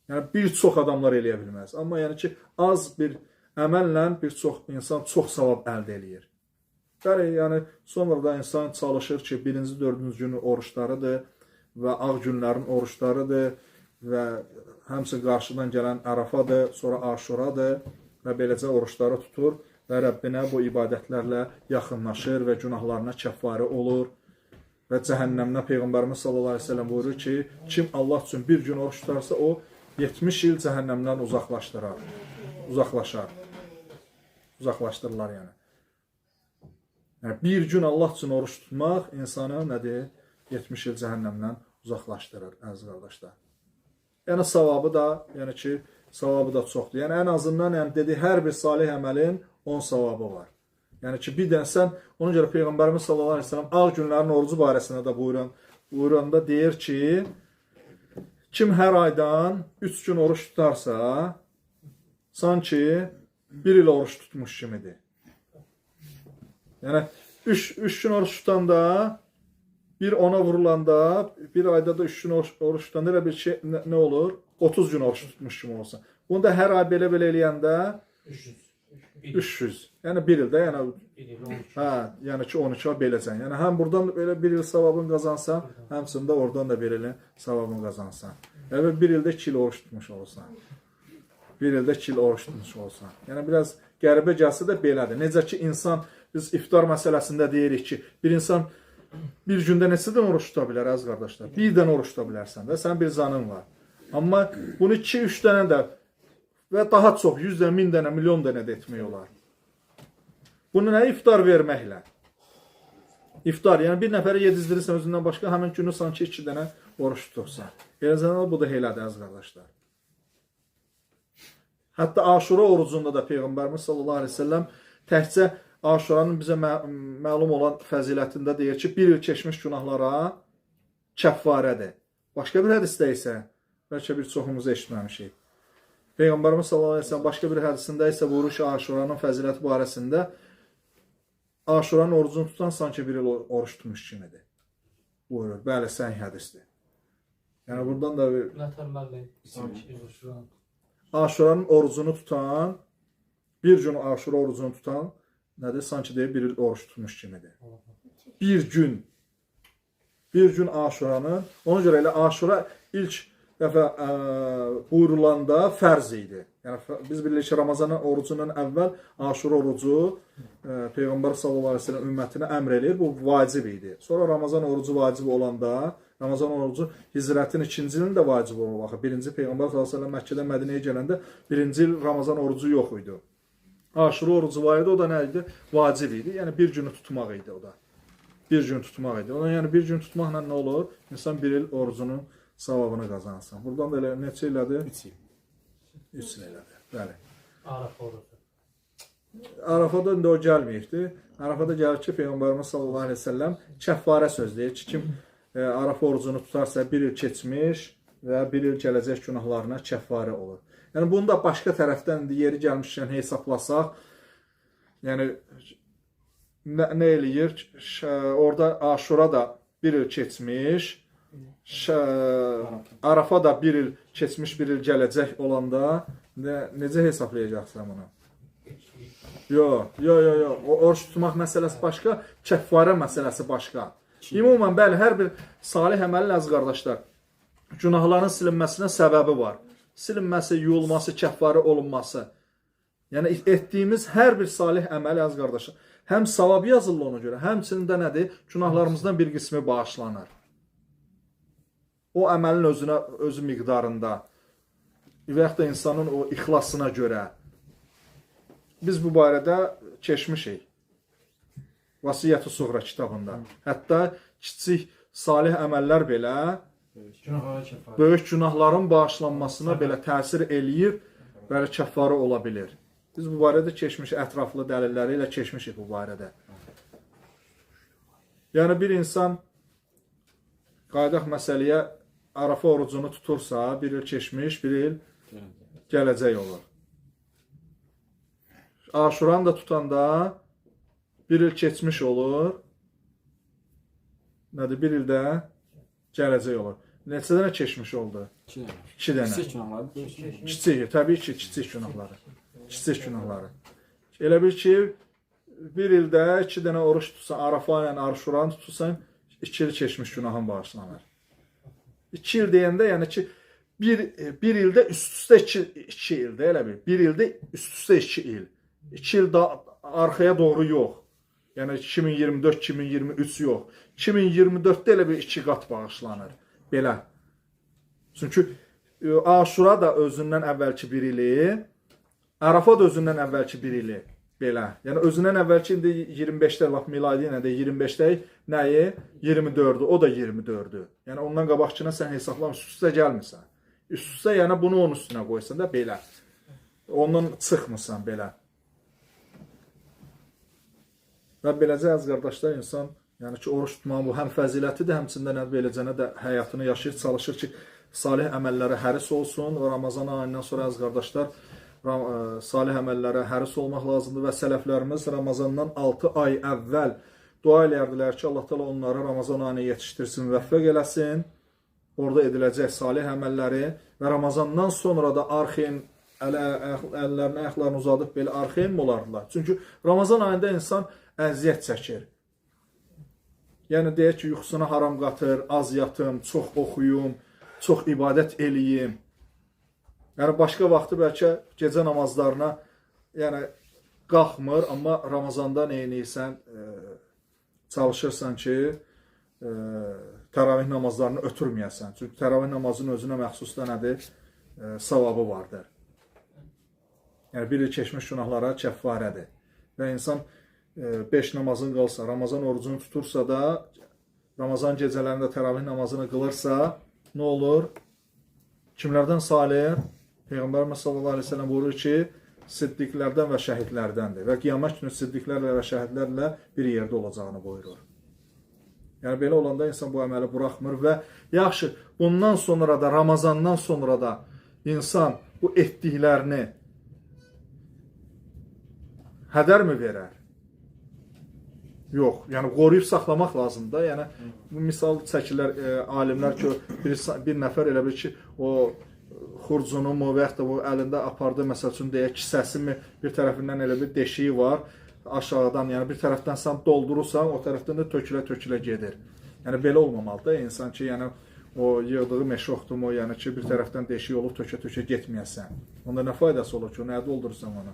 Yəni, bir çox adamlar eləyə bilməz. Amma yəni ki, az bir əməllə bir çox insan çox savab əldə eləyir. Bəli, yəni, sonra da insan çalışır ki, birinci, dördüncü günü oruçlarıdır və ağ günlərin oruçlarıdır və həmçinin qarşıdan gələn Ərafadır, sonra Aşuradır və beləcə oruçları tutur və Rəbbinə bu ibadətlərlə yaxınlaşır və günahlarına kəffarə olur və cəhənnəmdən Peyğəmbərimiz sallallahu aleyhi ve sellem buyurur ki, kim Allah üçün bir gün oruç tutarsa, o 70 il cəhənnəmdən uzaqlaşdırırlar yəni. Yəni, bir gün Allah üçün oruç tutmaq insanı nədir? 70 il cəhənnəmdən uzaqlaşdırır, əziz qardaşlar. Yəni, savabı da çoxdur. Yəni, ən azından dedi, hər bir salih əməlin 10 savabı var. Yəni ki, bir dən sən, ona görə Peyğəmbərimiz sallallahu aleyhi ve sellem ağ günlərin orucu barəsində də buyuranda deyir ki, kim hər aydan 3 gün oruç tutarsa, sanki bir il oruç tutmuş kimidir. Yəni, 3 gün oruç tutanda, bir ona vurulanda, bir ayda da 3 gün oruç tutanda elə bir şey nə olur? 30 gün oruç tutmuş kimi olsa. Bunu da hər ay belə eləyəndə 300. Yəni bir ildə, yəni ki 12 ay beləcən. Yəni həm buradan belə bir il savabını qazansan, həmçində oradan da bir ilin savabını qazansan. Yəni bir ildə 2 il oruç tutmuş olsan. Bir ildə 2 il oruç tutmuş olsan. Yəni biraz qəribə gəlsə də belədir. Necə ki insan, biz iftar məsələsində deyirik ki, bir insan bir gündə neçədən oruç tuta bilər, əziz qardaşlar? Birdən oruç tuta bilərsən də, sən bir zanın var. Amma bunu 2-3 dənə də və daha çox, 100 dənə, 1000 dənə, milyon dənə də etmək olar. Bunu nə iftar verməklə? İftar, yəni bir nəfərə yedizdirirsən özündən başqa, həmin günü sanki 2 dənə oruç tutursan. Eləcə bu da heylədir əziz qardaşlar. Hətta Aşura orucunda da Peyğəmbərimiz sallallahu əleyhi və səlləm təkcə Aşuranın bizə məlum olan fəzilətində deyir ki, bir il keçmiş günahlara kəffarədir. Başqa bir hədisdə isə, bəlkə bir çoxumuz eşitməmişik. Peyğəmbərimiz sallallahu əleyhi və səlləm başqa bir hədisində isə buyurur ki, Aşuranın fəziləti barəsində Aşuranın orucunu tutan sanki bir il oruç tutmuş kimidir. Buyurur. Bəli, səhih hədisdir. Yəni buradan da Aşuranın orucunu tutan, bir gün Aşura orucunu tutan, nədir? Sanki deyir, bir il oruç tutmuş kimidir. Bir gün Aşuranın, ona görə elə Aşura ilk dəfə buyurulanda fərz idi. Yəni, biz bilirik ki, Ramazanın orucundan əvvəl Aşura orucu Peyğəmbər sallallahu əleyhi və səlləm ümmətinə əmr eləyir, bu vacib idi. Sonra Ramazan orucu vacib olanda, Ramazan orucu hicrətin 2-ci ilində vacib olur. Birinci Peyğəmbər sallallahu əleyhi və səlləm Məkkədən Mədinəyə gələndə birinci il Ramazan orucu yox idi. Aşura orucu var idi, o da nə idi? Vacib idi. Yəni bir günü tutmaq idi o da. Bir gün tutmaq idi. Ona yəni bir gün tutmaqla nə olur? İnsan bir il orucunun savabını qazansın. Buradan da elə neçə illədir? 3 il. 3 il elədir. Bəli. Arafa orucu. Arafada indi o gəlməyibdi. Arafada gəlir ki, Peyğəmbərimiz sallallahu əleyhi və səlləm kəffarə söz deyir ki, kim Arafa orucunu tutarsa bir il keçmiş və bir il gələcək günahlarına kəffarə olur. Yəni bunu da başqa tərəfdən yeri gəlmişkən hesablasaq, yəni nə eləyir? Orada Aşura da bir il keçmiş, Arafa da bir il keçmiş, bir il gələcək olanda necə hesablayacaqsan bunu? Yox. Oruç tutmaq məsələsi başqa, kəffarə məsələsi başqa. Ümumən, bəli, hər bir salih əməlin əziz qardaşlar, günahların silinməsinə səbəbi var. Silinməsi, yuyulması, kəffarə olunması. Yəni, etdiyimiz hər bir salih əməl əziz qardaşlar, həm savab yazılır ona görə, həmçinin də nədir? Günahlarımızdan bir qismi bağışlanır. O əməlin özü miqdarında və yaxud da insanın o ixlasına görə. Biz bu barədə keçmişik. Vasiyyət-i Suğra kitabında. Hətta kiçik salih əməllər belə böyük günahların bağışlanmasına belə təsir eləyib, belə kəffarə ola bilir. Biz bu barədə keçmiş ətraflı dəlilləri ilə keçmişik bu barədə. Yəni bir insan qaydaq məsələyə Arafa orucunu tutursa, bir il keçmiş, bir il gələcək olur. Aşuranı da tutanda bir il keçmiş olur. Nədir? Bir ildə gələcək olur. Neçə dənə keçmiş oldu? 2 dənə. Kiçik günahları. Kiçik, təbii ki, kiçik günahları. Kiçik günahları. Elə bil ki, bir ildə 2 dənə oruç tutsan, Arafa ilə Aşuranı tutursan, 2 il keçmiş günahın bağışlanır. 2 il deyəndə, yəni ki, bir ildə üst-üstə 2 ildə, elə bil. Bir ildə üst-üstə 2 il. 2 il arxaya doğru yox. Yəni 2024-2023 yox. 2024-də elə bir 2 qat bağışlanır. Belə. Çünki Aşura da özündən əvvəlki bir ili, Arafa da özündən əvvəlki bir ili. Belə. Yəni özündən əvvəlki indi 25-də, laf miladi nədir? 25-də nəyi? 24-dür. O da 24-dür. Yəni ondan qabaqçına sən hesablam üst-üstə gəlmirsən. Üst-üstə yəni bunu onun üstünə qoysan da belə. Ondan çıxmırsan belə. Və beləcə əziz qardaşlar, insan yəni ki, oruç tutmağın bu həm fəzilətidir, həmçində beləcənə də həyatını yaşayır, çalışır ki, salih əməllərə həris olsun və Ramazan ayından sonra əziz qardaşlar, salih əməllərə həris olmaq lazımdır və sələflərimiz Ramazandan 6 ay əvvəl dua eləyərdilər ki, Allah təala onları Ramazan ayına yetişdirsin, müvəffəq eləsin, orada ediləcək salih əməlləri və Ramazandan sonra da arxeyin əllərini, ayaqlarını uzadıb belə arxeyin mi olardılar? Çünki Ramazan ayında insan əziyyət çəkir. Yəni deyək ki, yuxusuna haram qatır, az yatım, çox oxuyum, çox ibadət eləyim. Yəni başqa vaxtı bəlkə gecə namazlarına yəni qalxmır, amma Ramazanda neyniysən, çalışırsan ki, təravih namazlarını ötürməyəsən. Çünki təravih namazının özünə məxsus da nədir? Savabı vardır. Yəni bir il keçmiş günahlara kəffarədir. Və insan 5 namazın qalsa, Ramazan orucunu tutursa da, Ramazan gecələrində təravih namazını qılırsa, nə olur? Kimlərdən salih? Peyğəmbərimiz sallallahu əleyhi və səlləm buyurur ki, siddiqlərdən və şəhidlərdəndir və qiyamət günü siddiqlərlə və şəhidlərlə bir yerdə olacağını buyurur. Yəni belə olanda insan bu əməli buraxmır və yaxşı, bundan sonra da, Ramazandan sonra da insan bu etdiklərini hədər mi verər? Yox, yəni qoruyub saxlamaq lazımdır. Yəni misal çəkirlər alimlər ki, bir nəfər elə bir ki, o xurcunu mu və yaxud da bu əlində apardığı məsəl üçün deyə kisəsi mi bir tərəfindən elə bir deşiyi var aşağıdan, yəni bir tərəfdən sən doldurursan, o tərəfdən də tökülə gedir. Yəni belə olmamalıdır. İnsan ki, yəni o yığdığı meşoxdumu, yəni ki, bir tərəfdən deşik olub tökə getməyəsən. Onda nə faydası olur ki, nəyə doldurursan onu?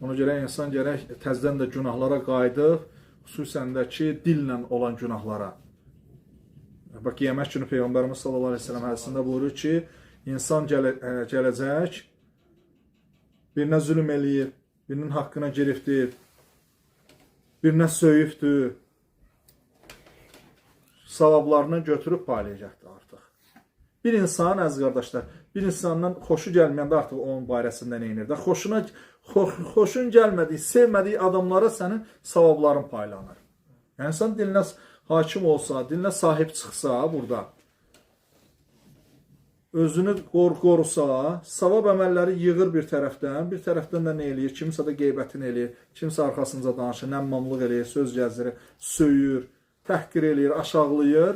Ona görə insan gərək təzdən də günahlara qayıdıb, xüsusən də ki, dillə olan günahlara. Bax, qiyamət günü Peyğəmbərimiz sallallahu əleyhi və səlləm hədisində buyurur ki, insan gələcək, birinə zülm eləyir, birinin haqqına giribdir, birinə söyübdür, savablarını götürüb paylayacaqdır artıq. Bir insan, əziz qardaşlar, bir insandan xoşu gəlməyəndə artıq onun barəsində nə edir? Xoşun gəlmədiyi, sevmədiyi adamlara sənin savabların paylanır. Yəni, insan dilinə hakim olsa, dilinə sahib çıxsa burada, özünü qorusa, savab əməlləri yığır bir tərəfdən də nə eləyir? Kimsə də qeybətini eləyir, kimsə arxasınca danışır, nəmmamlıq eləyir, söz gəzdirir, söyür, təhqir eləyir, aşağılayır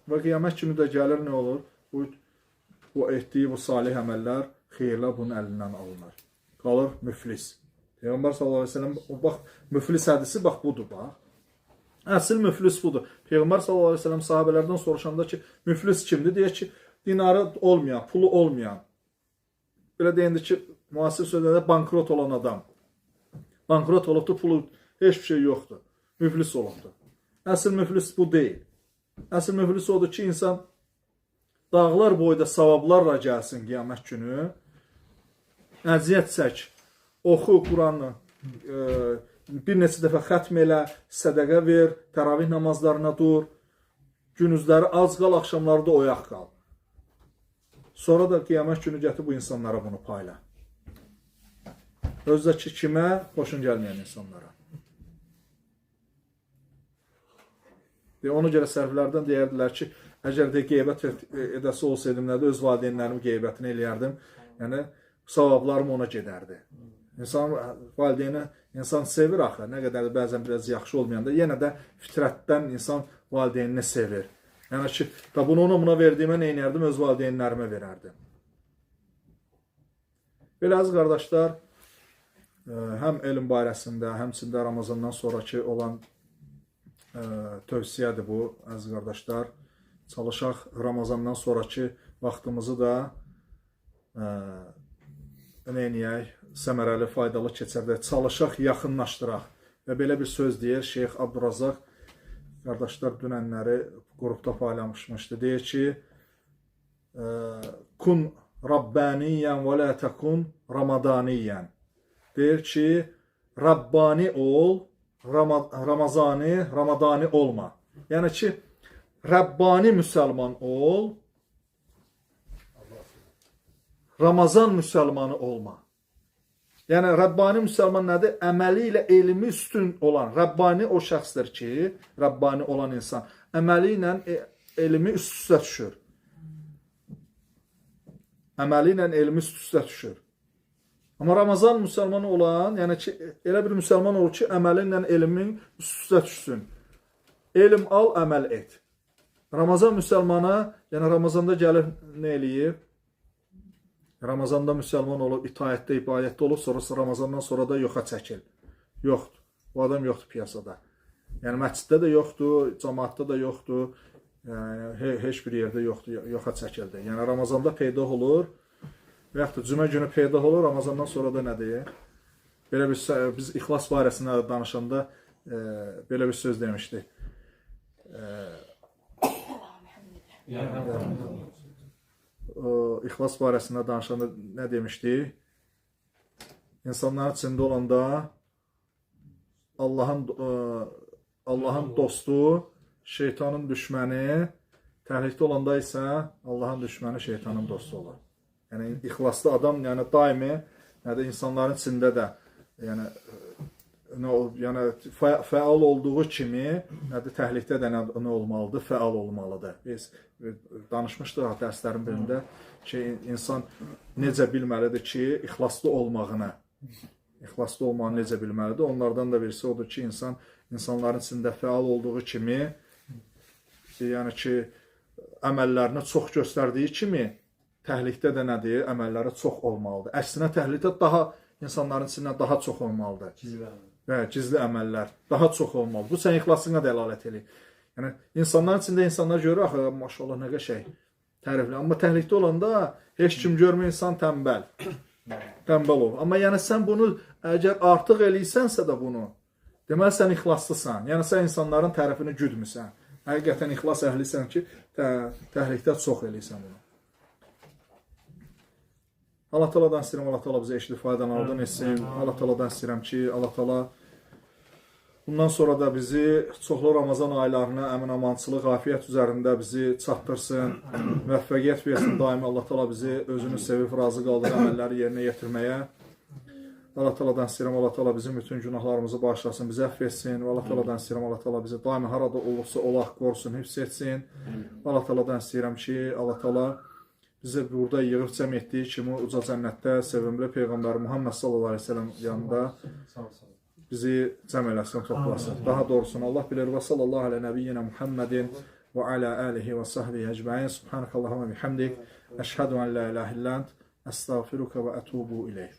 və qiyamət günü də gəlir, nə olur? Bu etdiyi bu salih əməllər xeyirlə bunun əlindən alınır. Qalır müflis. Peyğəmbər sallallahu əleyhi və səlləm, bax, müflis hədisi bax budur, bax. Əsl müflis budur. Peyğəmbər sallallahu əleyhi və səlləm sahabelərdən soruşanda ki, müflis kimdir? Deyir ki, dinarı olmayan, pulu olmayan. Belə deyəndə ki, müasir sözlərdə bankrot olan adam. Bankrot olubdur, pulu heç bir şey yoxdur. Müflis olubdur. Əsl müflis bu deyil. Əsl müflis odur ki, insan dağlar boyda savablarla gəlsin qiyamət günü, əziyyət çək, oxu Quranı, bir neçə dəfə xətm elə, sədəqə ver, təravih namazlarına dur, günüzləri az qal, axşamları da oyaq qal. Sonra da qiyamət günü gətir bu insanlara bunu payla. Özdəki kimə? Xoşun gəlməyən insanlara. Ona görə sərflərdən deyərdilər ki, əgər də qeybət edəsi olsaydım, nədə öz valideynlərimin qeybətini eləyərdim, yəni savablarım ona gedərdi. İnsan valideyni insan sevir axı, nə qədər də bəzən biraz yaxşı olmayanda, yenə də fitrətdən insan valideynini sevir. Yəni ki, bunu ona verdiyimə nə edərdim, öz valideynlərimə verərdim. Belə əziz qardaşlar, həm elm barəsində, həmçində Ramazandan sonraki olan tövsiyədir bu, əziz qardaşlar. Çalışaq Ramazandan sonraki vaxtımızı da neyiniyək, səmərəli, faydalı keçərdək. Çalışaq, yaxınlaşdıraq. Və belə bir söz deyir Şeyx Abdurazaq, qardaşlar dünənləri qrupda paylaşmışdı. Deyir ki, kun Rabbaniyyən və lə təkun Ramadaniyyən. Deyir ki, Rabbani ol, Ramadani olma. Yəni ki, Rəbbani müsəlman ol, Ramazan müsəlmanı olma. Yəni, Rəbbani müsəlman nədir? Əməli ilə elmi üstün olan. Rəbbani o şəxsdir ki, Rəbbani olan insan, əməli ilə elmi üst-üstə düşür. Əməli ilə elmi üst-üstə düşür. Amma Ramazan müsəlmanı olan, yəni ki, elə bir müsəlman olur ki, əməli ilə elmin üst-üstə düşsün. Elm al, əməl et. Ramazan müsəlmana, yəni Ramazanda gəlir nə eləyir? Ramazanda müsəlman olub, itaətdə, ibadətdə olub, sonrası Ramazandan sonra da yoxa çəkil. Yoxdur. Bu adam yoxdur piyasada. Yəni məsciddə də yoxdur, cəmaatda da yoxdur, heç bir yerdə yoxdur, yoxa çəkildi. Yəni Ramazanda peyda olur və yaxud da cümə günü peyda olur, Ramazandan sonra da nə deyir? Belə bir, biz ixlas barəsində danışanda belə bir söz demişdik. İxlas barəsində danışanda nə demişdik? İnsanların içində olanda Allahın dostu, şeytanın düşməni, təhlükdə olanda isə Allahın düşməni şeytanın dostu olur. Yəni ixlaslı adam, yəni daimi, yəni insanların içində də, yəni fəal olduğu kimi, yəni təhlükdə də nə olmalıdır? Fəal olmalıdır. Biz danışmışdıq dərslərin birində ki, insan necə bilməlidir ki, ixlaslı olmağını necə bilməlidir? Onlardan da birisi odur ki, insanların içində fəal olduğu kimi, yəni ki, əməllərini çox göstərdiyi kimi, təhlükdə də nədir? Əməlləri çox olmalıdır. Əksinə təhlükdə insanların içində daha çox olmalıdır. Gizli əməllər daha çox olmalıdır. Bu sənin ixlasına dəlalət edir. Yəni, insanların içində insanlar görür, axı, maşallah, nə qəşəng, təriflə. Amma təhlükdə olanda heç kim görmür, insan tənbəl olur. Amma yəni sən bunu əgər artıq eləyirsənsə də bunu, deməli sən ixlaslısan. Yəni sən insanların tərifini güdmüsən. Həqiqətən ixlas əhlisən ki, təhlükdə çox eləyirsən bunu. Allah Taala'dan istəyirəm, Allah Taala bizə eşidib faydalanardan etsin. Allah Taala'dan istəyirəm ki, Allah Taala bundan sonra da bizi çoxlu Ramazan aylarına əmin-amançılıq, afiyyət üzərində bizi çatdırsın. Müvəffəqiyyət versin daimi. Allah Taala bizi özünü sevib, razı qaldığı əməlləri yerinə yetirməyə. Allah Taala'dan istəyirəm, Allah Taala bizim bütün günahlarımızı bağışlasın, bizi əfv etsin. Allah Taala'dan istəyirəm, Allah Taala bizi daimi harada olursa olaq qorusun, hifz etsin. Allah Taala'dan istəyirəm ki, Allah Taala bizi burada yığıb cəm etdiyi kimi uca cənnətdə sevimli Peyğəmbər Muhammed sallallahu aleyhi ve sellem yanında bizi cəm eləsin, toplasın. Daha doğrusunu Allah bilir. Və sallallahu alə nəbiyyina Muhammedin və alə alihi və sahbihi əcməin. Subhanəkallahumma bihamdik. Əşhədu ən la ilahe illənt. Əstağfiruka və ətubu ileyh.